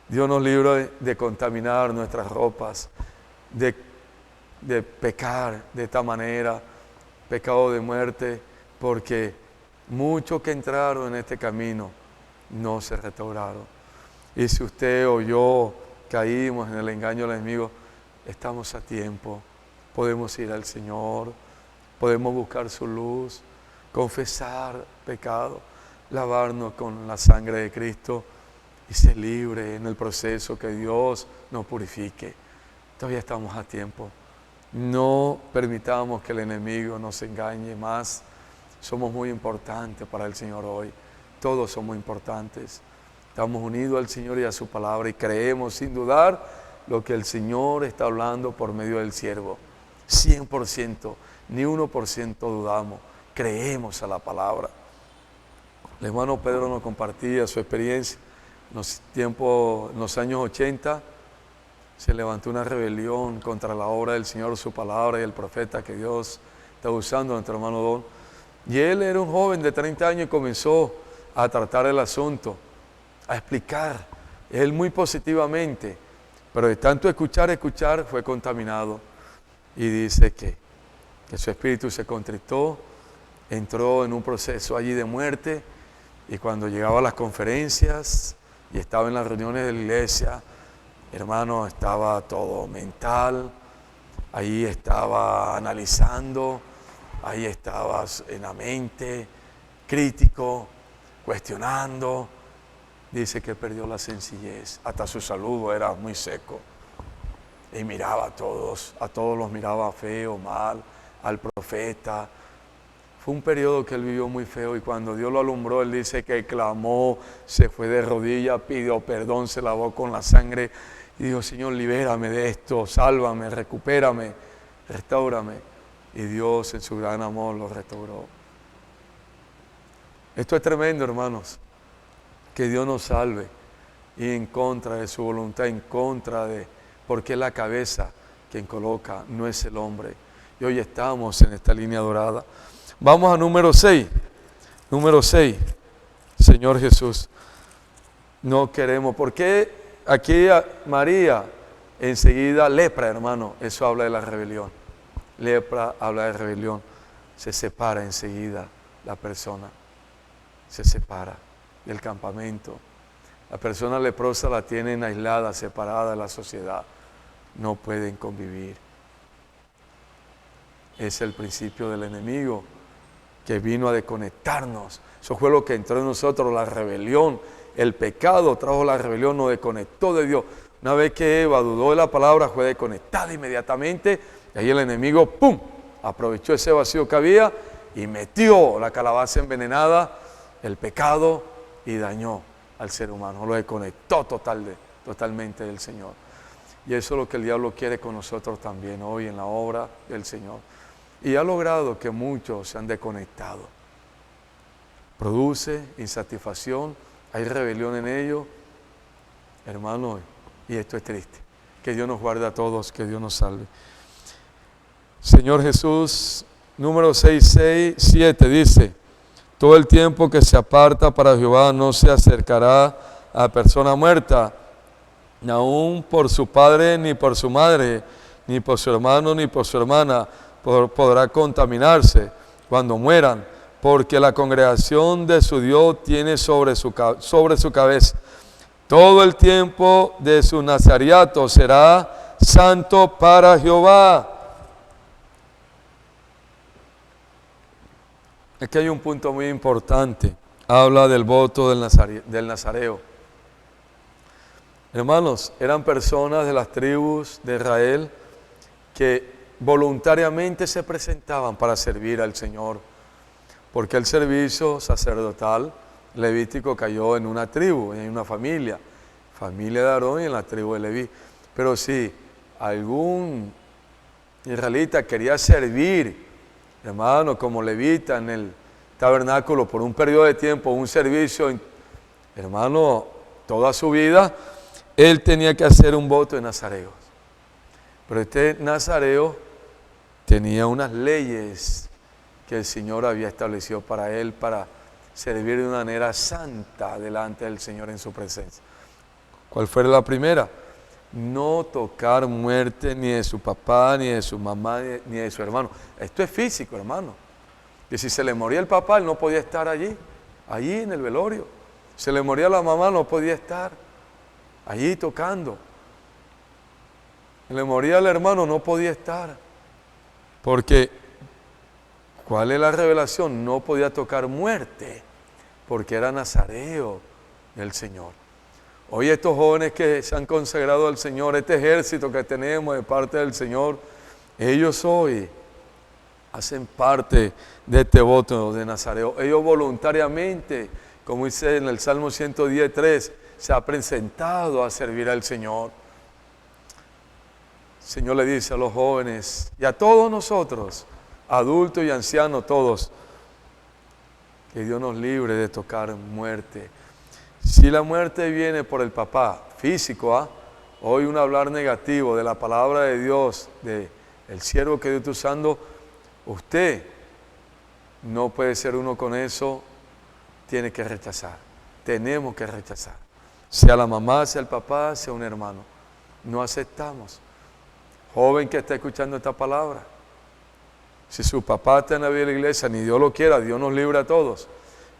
S2: Dios nos libre de contaminar nuestras ropas, de pecar de esta manera, pecado de muerte, porque muchos que entraron en este camino no se restauraron. Y si usted o yo caímos en el engaño del enemigo, estamos a tiempo, podemos ir al Señor, podemos buscar su luz, confesar pecado, lavarnos con la sangre de Cristo y ser libre en el proceso que Dios nos purifique. Todavía estamos a tiempo. No permitamos que el enemigo nos engañe más. Somos muy importantes para el Señor hoy. Todos somos importantes. Estamos unidos al Señor y a su palabra y creemos sin dudar lo que el Señor está hablando por medio del siervo. 100%, ni 1% dudamos. Creemos a la palabra. El hermano Pedro nos compartía su experiencia. En los años 80 se levantó una rebelión contra la obra del Señor, su palabra y el profeta que Dios está usando, nuestro hermano Don. Y él era un joven de 30 años y comenzó a tratar el asunto, a explicar, él muy positivamente, pero de tanto escuchar, fue contaminado. Y dice que su espíritu se contristó, entró en un proceso allí de muerte, y cuando llegaba a las conferencias y estaba en las reuniones de la iglesia, hermano, estaba todo mental, ahí estaba analizando, ahí estaba en la mente, crítico, cuestionando. Dice que perdió la sencillez, hasta su saludo era muy seco. Y miraba a todos los miraba feo, mal, al profeta. Fue un periodo que él vivió muy feo y cuando Dios lo alumbró, él dice que clamó, se fue de rodillas, pidió perdón, se lavó con la sangre y dijo, Señor, libérame de esto, sálvame, recupérame, restáurame. Y Dios en su gran amor lo restauró. Esto es tremendo, hermanos, que Dios nos salve y en contra de su voluntad, en contra de, porque es la cabeza quien coloca, no es el hombre. Y hoy estamos en esta línea dorada. Vamos a número 6. Número 6. Señor Jesús. No queremos. ¿Por qué aquí María enseguida lepra, hermano? Eso habla de la rebelión. Lepra habla de rebelión. Se separa enseguida la persona. Se separa del campamento. La persona leprosa la tienen aislada, separada de la sociedad. No pueden convivir. Es el principio del enemigo que vino a desconectarnos. Eso fue lo que entró en nosotros, la rebelión. El pecado trajo la rebelión, nos desconectó de Dios. Una vez que Eva dudó de la palabra, fue desconectada inmediatamente. Y ahí el enemigo, ¡pum!, aprovechó ese vacío que había y metió la calabaza envenenada, el pecado, y dañó al ser humano. Lo desconectó totalmente del Señor. Y eso es lo que el diablo quiere con nosotros también hoy en la obra del Señor. Y ha logrado que muchos se han desconectado. Produce insatisfacción, hay rebelión en ellos. Hermano, y esto es triste. Que Dios nos guarde a todos, que Dios nos salve. Señor Jesús, número 667 dice, todo el tiempo que se aparta para Jehová no se acercará a persona muerta, ni aun por su padre, ni por su madre, ni por su hermano, ni por su hermana, podrá contaminarse cuando mueran, porque la congregación de su Dios tiene sobre su cabeza. Todo el tiempo de su nazariato será santo para Jehová. Aquí hay un punto muy importante. Habla del voto del nazareo. Hermanos, eran personas de las tribus de Israel que voluntariamente se presentaban para servir al Señor, porque el servicio sacerdotal levítico cayó en una tribu, en una familia de Aarón y en la tribu de Leví. Pero si algún israelita quería servir, hermano, como levita en el tabernáculo por un periodo de tiempo, un servicio, hermano, toda su vida, él tenía que hacer un voto de nazareo. Pero este nazareo tenía unas leyes que el Señor había establecido para él, para servir de una manera santa delante del Señor en su presencia. ¿Cuál fue la primera? No tocar muerte ni de su papá, ni de su mamá, ni de su hermano. Esto es físico, hermano. Que si se le moría el papá, él no podía estar allí en el velorio. Se le moría la mamá, no podía estar allí tocando. Se le moría el hermano, no podía estar. Porque, ¿cuál es la revelación? No podía tocar muerte, porque era nazareo del Señor. Hoy estos jóvenes que se han consagrado al Señor, este ejército que tenemos de parte del Señor, ellos hoy hacen parte de este voto de nazareo. Ellos voluntariamente, como dice en el Salmo 110:3, se ha presentado a servir al Señor. El Señor le dice a los jóvenes y a todos nosotros, adultos y ancianos todos, que Dios nos libre de tocar muerte. Si la muerte viene por el papá físico, hoy un hablar negativo de la palabra de Dios, del siervo que Dios está usando, usted no puede ser uno con eso, tiene que rechazar. Tenemos que rechazar. Sea la mamá, sea el papá, sea un hermano. No aceptamos. Joven que está escuchando esta palabra, si su papá está en la vida de la iglesia, ni Dios lo quiera, Dios nos libre a todos,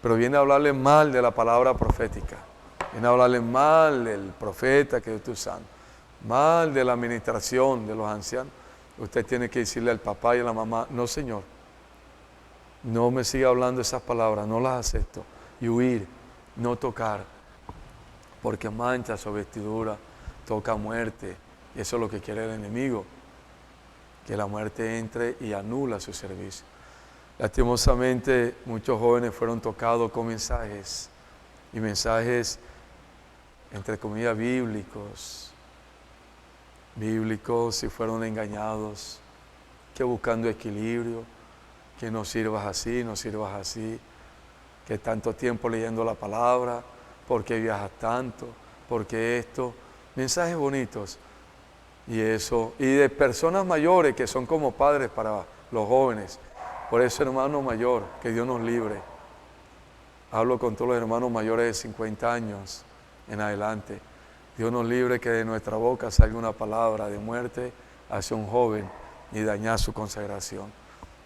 S2: pero viene a hablarle mal de la palabra profética, viene a hablarle mal del profeta que Dios está usando, mal de la administración de los ancianos. Usted tiene que decirle al papá y a la mamá, no Señor, no me siga hablando esas palabras, no las acepto, y huir, no tocar, porque mancha su vestidura, toca muerte. Y eso es lo que quiere el enemigo, que la muerte entre y anula su servicio. Lastimosamente, muchos jóvenes fueron tocados con mensajes, y mensajes, entre comillas, bíblicos, y fueron engañados, que buscando equilibrio, que no sirvas así, que tanto tiempo leyendo la palabra, ¿por qué viajas tanto? ¿Por qué esto? Mensajes bonitos. Y eso, y de personas mayores que son como padres para los jóvenes. Por eso, hermano mayor, que Dios nos libre. Hablo con todos los hermanos mayores de 50 años en adelante. Dios nos libre que de nuestra boca salga una palabra de muerte hacia un joven y dañar su consagración.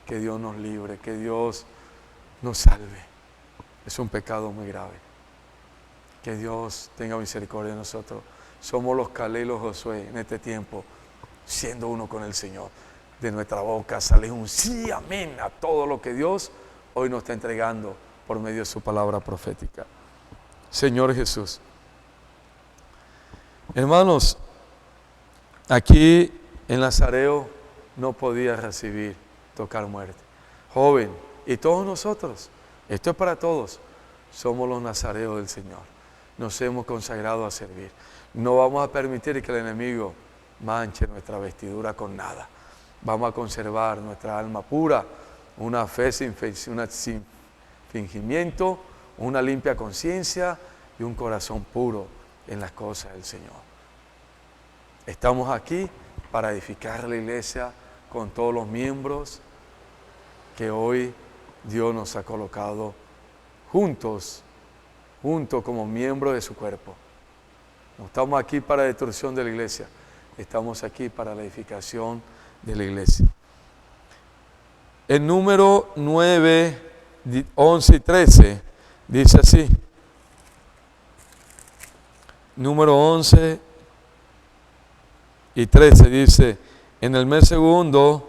S2: Que Dios nos libre, que Dios nos salve. Es un pecado muy grave. Que Dios tenga misericordia de nosotros. Somos los Caleb y los Josué en este tiempo, siendo uno con el Señor. De nuestra boca sale un sí, amén a todo lo que Dios hoy nos está entregando por medio de su palabra profética. Señor Jesús. Hermanos, aquí en Nazareo no podía recibir, tocar muerte. Joven, y todos nosotros, esto es para todos, somos los nazareos del Señor. Nos hemos consagrado a servir. No vamos a permitir que el enemigo manche nuestra vestidura con nada. Vamos a conservar nuestra alma pura, una fe sin fingimiento, una limpia conciencia y un corazón puro en las cosas del Señor. Estamos aquí para edificar la iglesia con todos los miembros que hoy Dios nos ha colocado juntos como miembros de su cuerpo. No estamos aquí para la destrucción de la iglesia, estamos aquí para la edificación de la iglesia. El número 9, 11 y 13 dice así. Número 11 y 13 dice: en el mes segundo,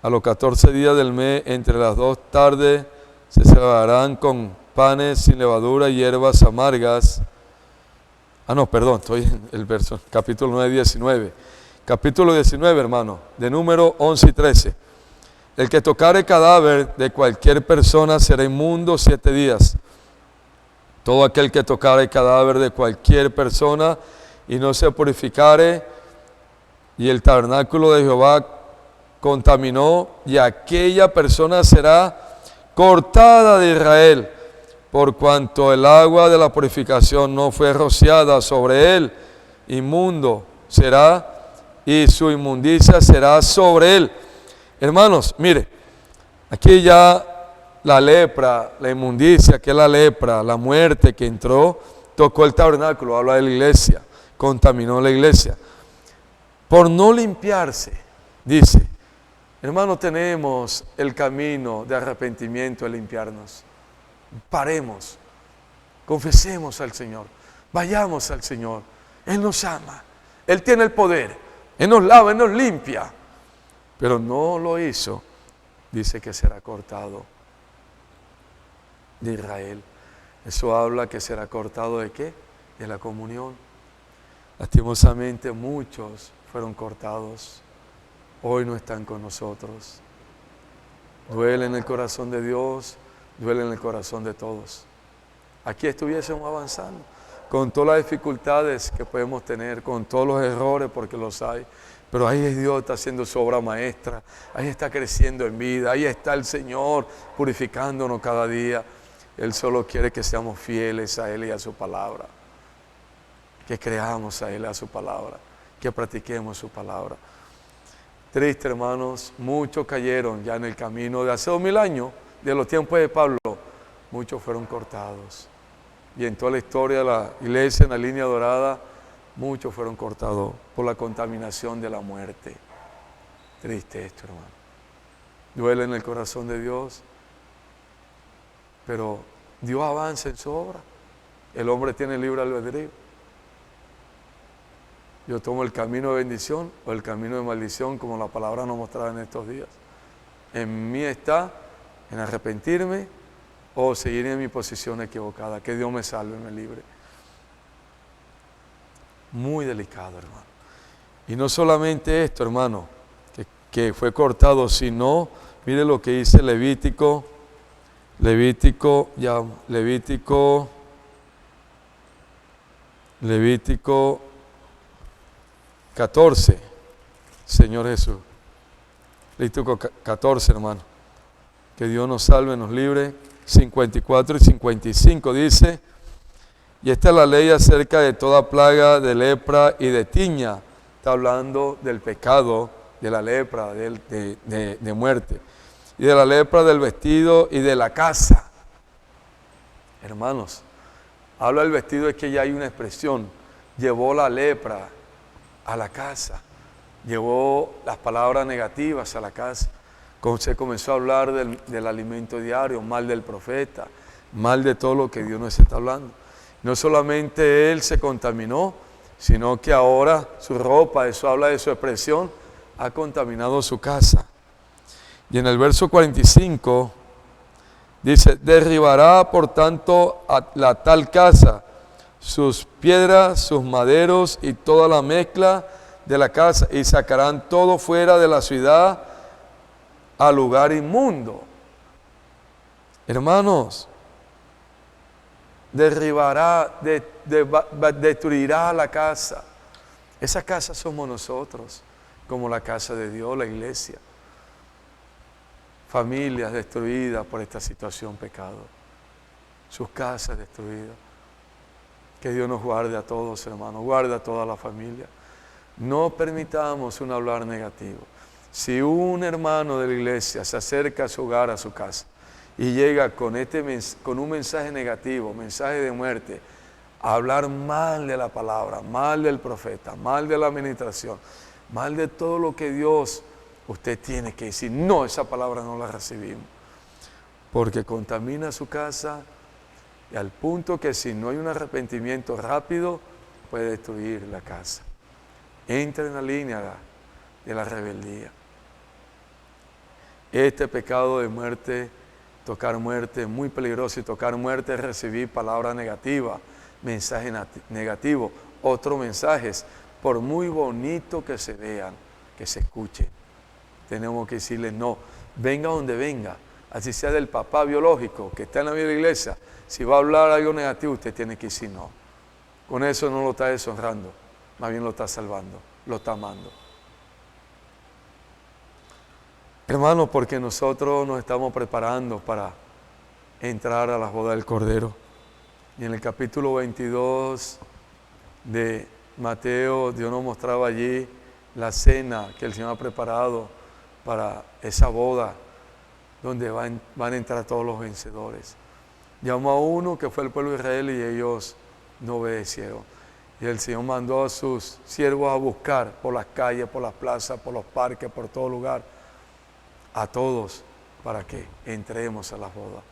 S2: a los 14 días del mes, entre las 2 tardes, se celebrarán con panes sin levadura y hierbas amargas. Estoy en el verso, capítulo 9, 19. Capítulo 19, hermano, de número 11 y 13. El que tocare cadáver de cualquier persona será inmundo 7 días. Todo aquel que tocare cadáver de cualquier persona y no se purificare, y el tabernáculo de Jehová contaminó, y aquella persona será cortada de Israel, por cuanto el agua de la purificación no fue rociada sobre él, inmundo será, y su inmundicia será sobre él. Hermanos, mire, aquí ya la lepra, la inmundicia, que es la lepra, la muerte que entró, tocó el tabernáculo, habla de la iglesia, contaminó la iglesia. Por no limpiarse, dice, hermano, tenemos el camino de arrepentimiento de limpiarnos. Paremos, confesemos al Señor, vayamos al Señor. Él nos ama, Él tiene el poder, Él nos lava, Él nos limpia. Pero no lo hizo, dice que será cortado de Israel. Eso habla que será cortado ¿de qué? De la comunión. Lastimosamente muchos fueron cortados, hoy no están con nosotros. Duele en el corazón de Dios, duele en el corazón de todos. Aquí estuviésemos avanzando, con todas las dificultades que podemos tener, con todos los errores, porque los hay. Pero ahí Dios está haciendo su obra maestra, ahí está creciendo en vida, ahí está el Señor purificándonos cada día. Él solo quiere que seamos fieles a Él y a su palabra, que creamos a Él y a su palabra, que practiquemos su palabra. Triste, hermanos, muchos cayeron ya en el camino de hace 2000 años, de los tiempos de Pablo, muchos fueron cortados. Y en toda la historia de la iglesia, en la línea dorada, muchos fueron cortados por la contaminación de la muerte. Triste esto, hermano. Duele en el corazón de Dios, pero Dios avanza en su obra. El hombre tiene libre albedrío. Yo tomo el camino de bendición o el camino de maldición, como la palabra nos mostraba en estos días. En mí está en arrepentirme o seguir en mi posición equivocada. Que Dios me salve y me libre. Muy delicado, hermano. Y no solamente esto, hermano, que fue cortado, sino Mire lo que dice Levítico 14, Señor Jesús. Levítico 14, hermano. Que Dios nos salve, nos libre. 54 y 55 dice, y esta es la ley acerca de toda plaga de lepra y de tiña. Está hablando del pecado, de la lepra, de muerte. Y de la lepra del vestido y de la casa. Hermanos, habla del vestido, es que ya hay una expresión. Llevó la lepra a la casa. Llevó las palabras negativas a la casa. Se comenzó a hablar del alimento diario, mal del profeta, mal de todo lo que Dios nos está hablando. No solamente él se contaminó, sino que ahora su ropa, eso habla de su expresión, ha contaminado su casa. Y en el verso 45 dice, derribará por tanto a la tal casa, sus piedras, sus maderos y toda la mezcla de la casa, y sacarán todo fuera de la ciudad al lugar inmundo. Hermanos, derribará, destruirá la casa. Esa casa somos nosotros, como la casa de Dios, la iglesia. Familias destruidas por esta situación pecado. Sus casas destruidas. Que Dios nos guarde a todos, hermanos, guarde a toda la familia. No permitamos un hablar negativo. Si un hermano de la iglesia se acerca a su hogar, a su casa, y llega con un mensaje negativo, mensaje de muerte, a hablar mal de la palabra, mal del profeta, mal de la administración, mal de todo lo que Dios, usted tiene que decir, no, esa palabra no la recibimos, porque contamina su casa y al punto que si no hay un arrepentimiento rápido, puede destruir la casa. Entra en la línea de la rebeldía. Este pecado de muerte, tocar muerte es muy peligroso, y tocar muerte es recibir palabra negativa, mensaje negativo, otros mensajes, por muy bonito que se vean, que se escuchen. Tenemos que decirle no, venga donde venga, así sea del papá biológico que está en la vida de la iglesia, si va a hablar algo negativo, usted tiene que decir no. Con eso no lo está deshonrando, más bien lo está salvando, lo está amando. Hermanos, porque nosotros nos estamos preparando para entrar a la boda del Cordero. Y en el capítulo 22 de Mateo, Dios nos mostraba allí la cena que el Señor ha preparado para esa boda, donde van a entrar todos los vencedores. Llamó a uno que fue el pueblo de Israel y ellos no obedecieron. Y el Señor mandó a sus siervos a buscar por las calles, por las plazas, por los parques, por todo lugar, a todos, para que entremos a la boda.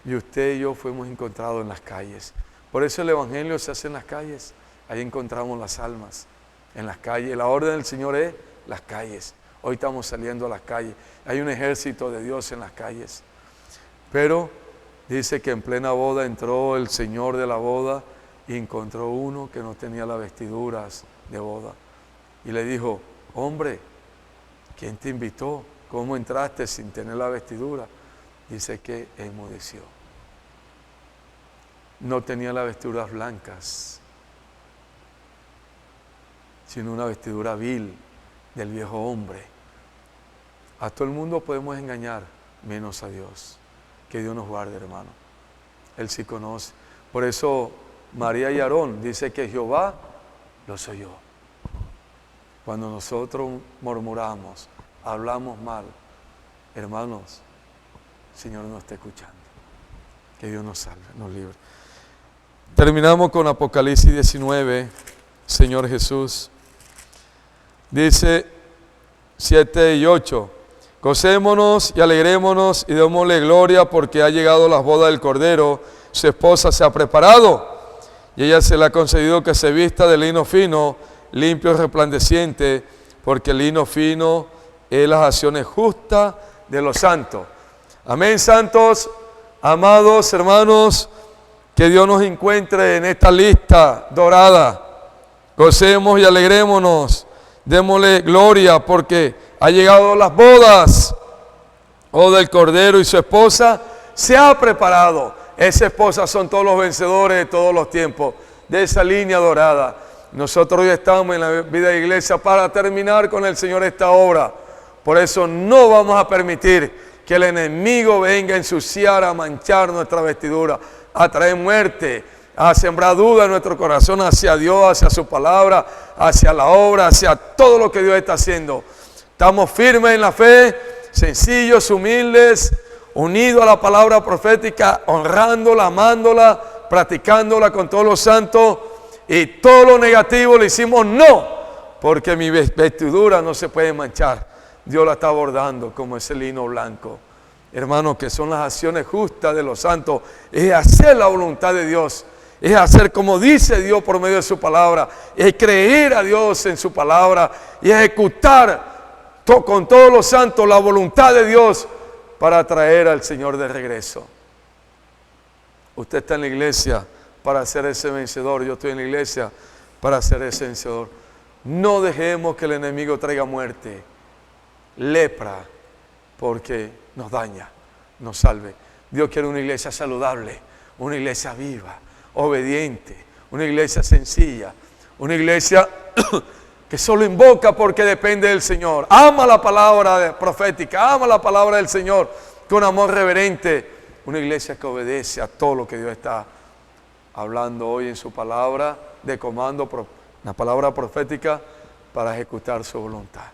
S2: Y usted y yo fuimos encontrados en las calles. Por eso el Evangelio se hace en las calles. Ahí encontramos las almas, en las calles. La orden del Señor es las calles. Hoy estamos saliendo a las calles. Hay un ejército de Dios en las calles. Pero dice que en plena boda entró el Señor de la boda y encontró uno que no tenía las vestiduras de boda. Y le dijo, hombre, ¿quién te invitó? ¿Cómo entraste sin tener la vestidura? Dice que enmudeció. No tenía las vestiduras blancas, sino una vestidura vil del viejo hombre. A todo el mundo podemos engañar, menos a Dios. Que Dios nos guarde, hermano. Él sí conoce. Por eso María y Aarón dice que Jehová los oyó. Cuando nosotros murmuramos, hablamos mal, hermanos, el Señor nos está escuchando. Que Dios nos salve, nos libre. Terminamos con Apocalipsis 19, Señor Jesús. Dice 7 y 8. Gocémonos y alegrémonos y démosle gloria porque ha llegado la boda del Cordero. Su esposa se ha preparado y ella se le ha concedido que se vista de lino fino, limpio y resplandeciente, porque el lino fino es las acciones justas de los santos. Amén, santos, amados hermanos, que Dios nos encuentre en esta lista dorada. Gocemos y alegrémonos, démosle gloria porque ha llegado las bodas o del Cordero y su esposa, se ha preparado. Esa esposa son todos los vencedores de todos los tiempos, de esa línea dorada. Nosotros hoy estamos en la vida de iglesia para terminar con el Señor esta obra. Por eso no vamos a permitir que el enemigo venga a ensuciar, a manchar nuestra vestidura, a traer muerte, a sembrar duda en nuestro corazón hacia Dios, hacia su palabra, hacia la obra, hacia todo lo que Dios está haciendo. Estamos firmes en la fe, sencillos, humildes, unidos a la palabra profética, honrándola, amándola, practicándola con todos los santos, y todo lo negativo le hicimos no, porque mi vestidura no se puede manchar. Dios la está bordando como ese lino blanco. Hermanos, que son las acciones justas de los santos, es hacer la voluntad de Dios, es hacer como dice Dios por medio de su palabra, es creer a Dios en su palabra y ejecutar con todos los santos la voluntad de Dios para traer al Señor de regreso. Usted está en la iglesia para ser ese vencedor, yo estoy en la iglesia para ser ese vencedor. No dejemos que el enemigo traiga muerte, lepra, porque nos daña, nos salve. Dios quiere una iglesia saludable, una iglesia viva, obediente, una iglesia sencilla, una iglesia que solo invoca porque depende del Señor. Ama la palabra profética, ama la palabra del Señor con amor reverente. Una iglesia que obedece a todo lo que Dios está hablando hoy en su palabra de comando, la palabra profética para ejecutar su voluntad.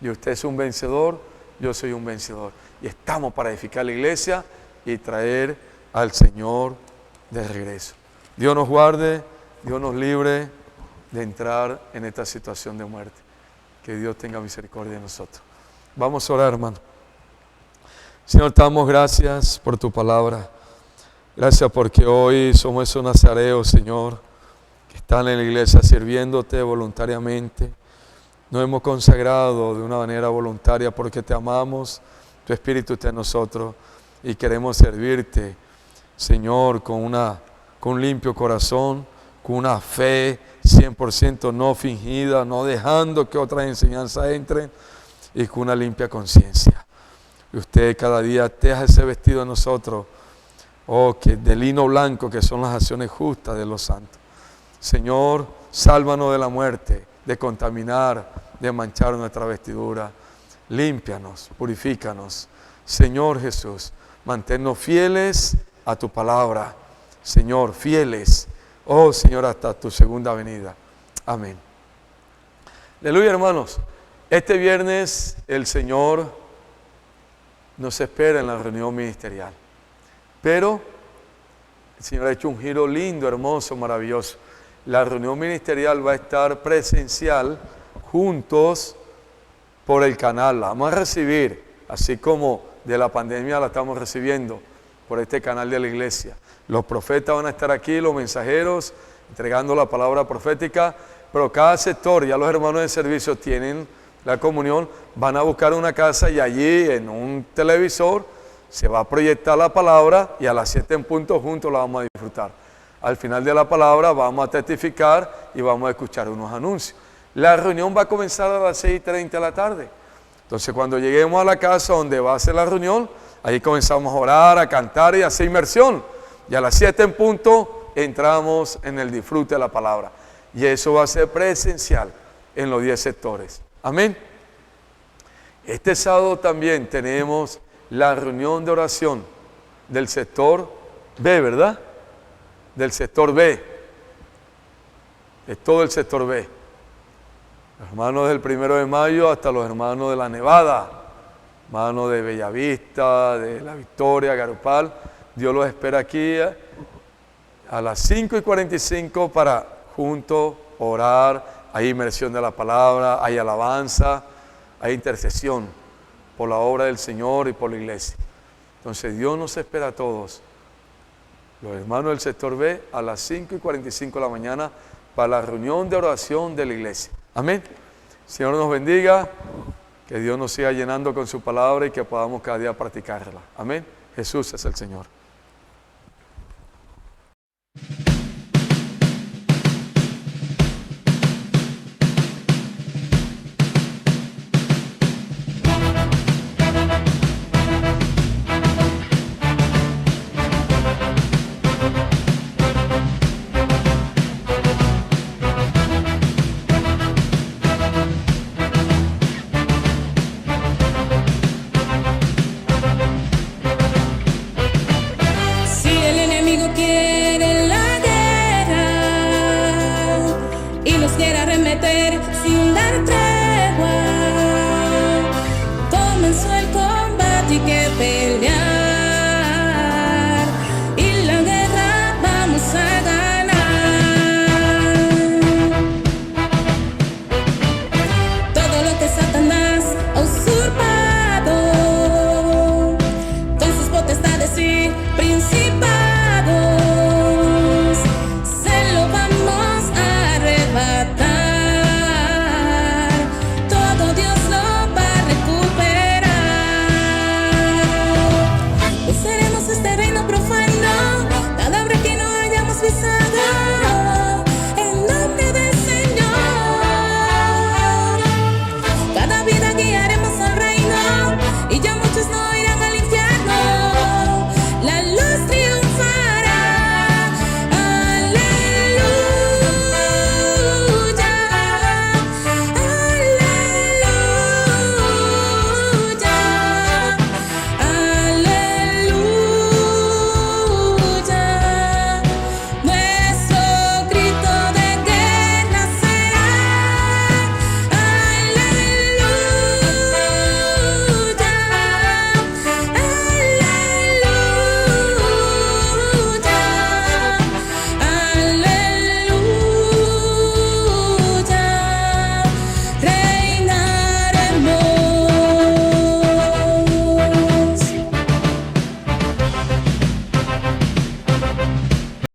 S2: Y usted es un vencedor, yo soy un vencedor. Y estamos para edificar la iglesia y traer al Señor de regreso. Dios nos guarde, Dios nos libre de entrar en esta situación de muerte. Que Dios tenga misericordia de nosotros. Vamos a orar, hermano. Señor, te damos gracias por tu palabra. Gracias porque hoy somos esos nazareos, Señor, que están en la iglesia sirviéndote voluntariamente. Nos hemos consagrado de una manera voluntaria porque te amamos, tu Espíritu está en nosotros y queremos servirte, Señor, con un limpio corazón, con una fe 100% no fingida, no dejando que otras enseñanzas entren, y con una limpia conciencia. Y usted cada día teja ese vestido en nosotros, que de lino blanco, que son las acciones justas de los santos. Señor, sálvanos de la muerte, de contaminar, de manchar nuestra vestidura. Límpianos, purifícanos. Señor Jesús, manténnos fieles a tu palabra. Señor, fieles. Oh Señor, hasta tu segunda venida. Amén. Aleluya, hermanos. Este viernes el Señor nos espera en la reunión ministerial. Pero el Señor ha hecho un giro lindo, hermoso, maravilloso. La reunión ministerial va a estar presencial, juntos por el canal. La vamos a recibir, así como de la pandemia la estamos recibiendo, por este canal de la iglesia. Los profetas van a estar aquí, los mensajeros, entregando la palabra profética, pero cada sector, ya los hermanos de servicio tienen la comunión, van a buscar una casa y allí en un televisor se va a proyectar la palabra y a las 7 en punto juntos la vamos a disfrutar. Al final de la palabra vamos a testificar y vamos a escuchar unos anuncios. La reunión va a comenzar a las 6:30 de la tarde. Entonces cuando lleguemos a la casa donde va a ser la reunión, ahí comenzamos a orar, a cantar y a hacer inmersión. Y a las 7 en punto entramos en el disfrute de la palabra. Y eso va a ser presencial en los 10 sectores. Amén. Este sábado también tenemos la reunión de oración del sector B, ¿verdad? Del sector B. Es todo el sector B. Los hermanos del 1 de mayo hasta los hermanos de la Nevada, hermanos de Bellavista, de La Victoria, Garupal. Dios los espera aquí a las 5:45 para juntos orar. Hay inmersión de la palabra, hay alabanza, hay intercesión por la obra del Señor y por la iglesia. Entonces Dios nos espera a todos, los hermanos del sector B, a las 5:45 de la mañana para la reunión de oración de la iglesia. Amén. Señor nos bendiga, que Dios nos siga llenando con su palabra y que podamos cada día practicarla. Amén. Jesús es el Señor.
S1: prometer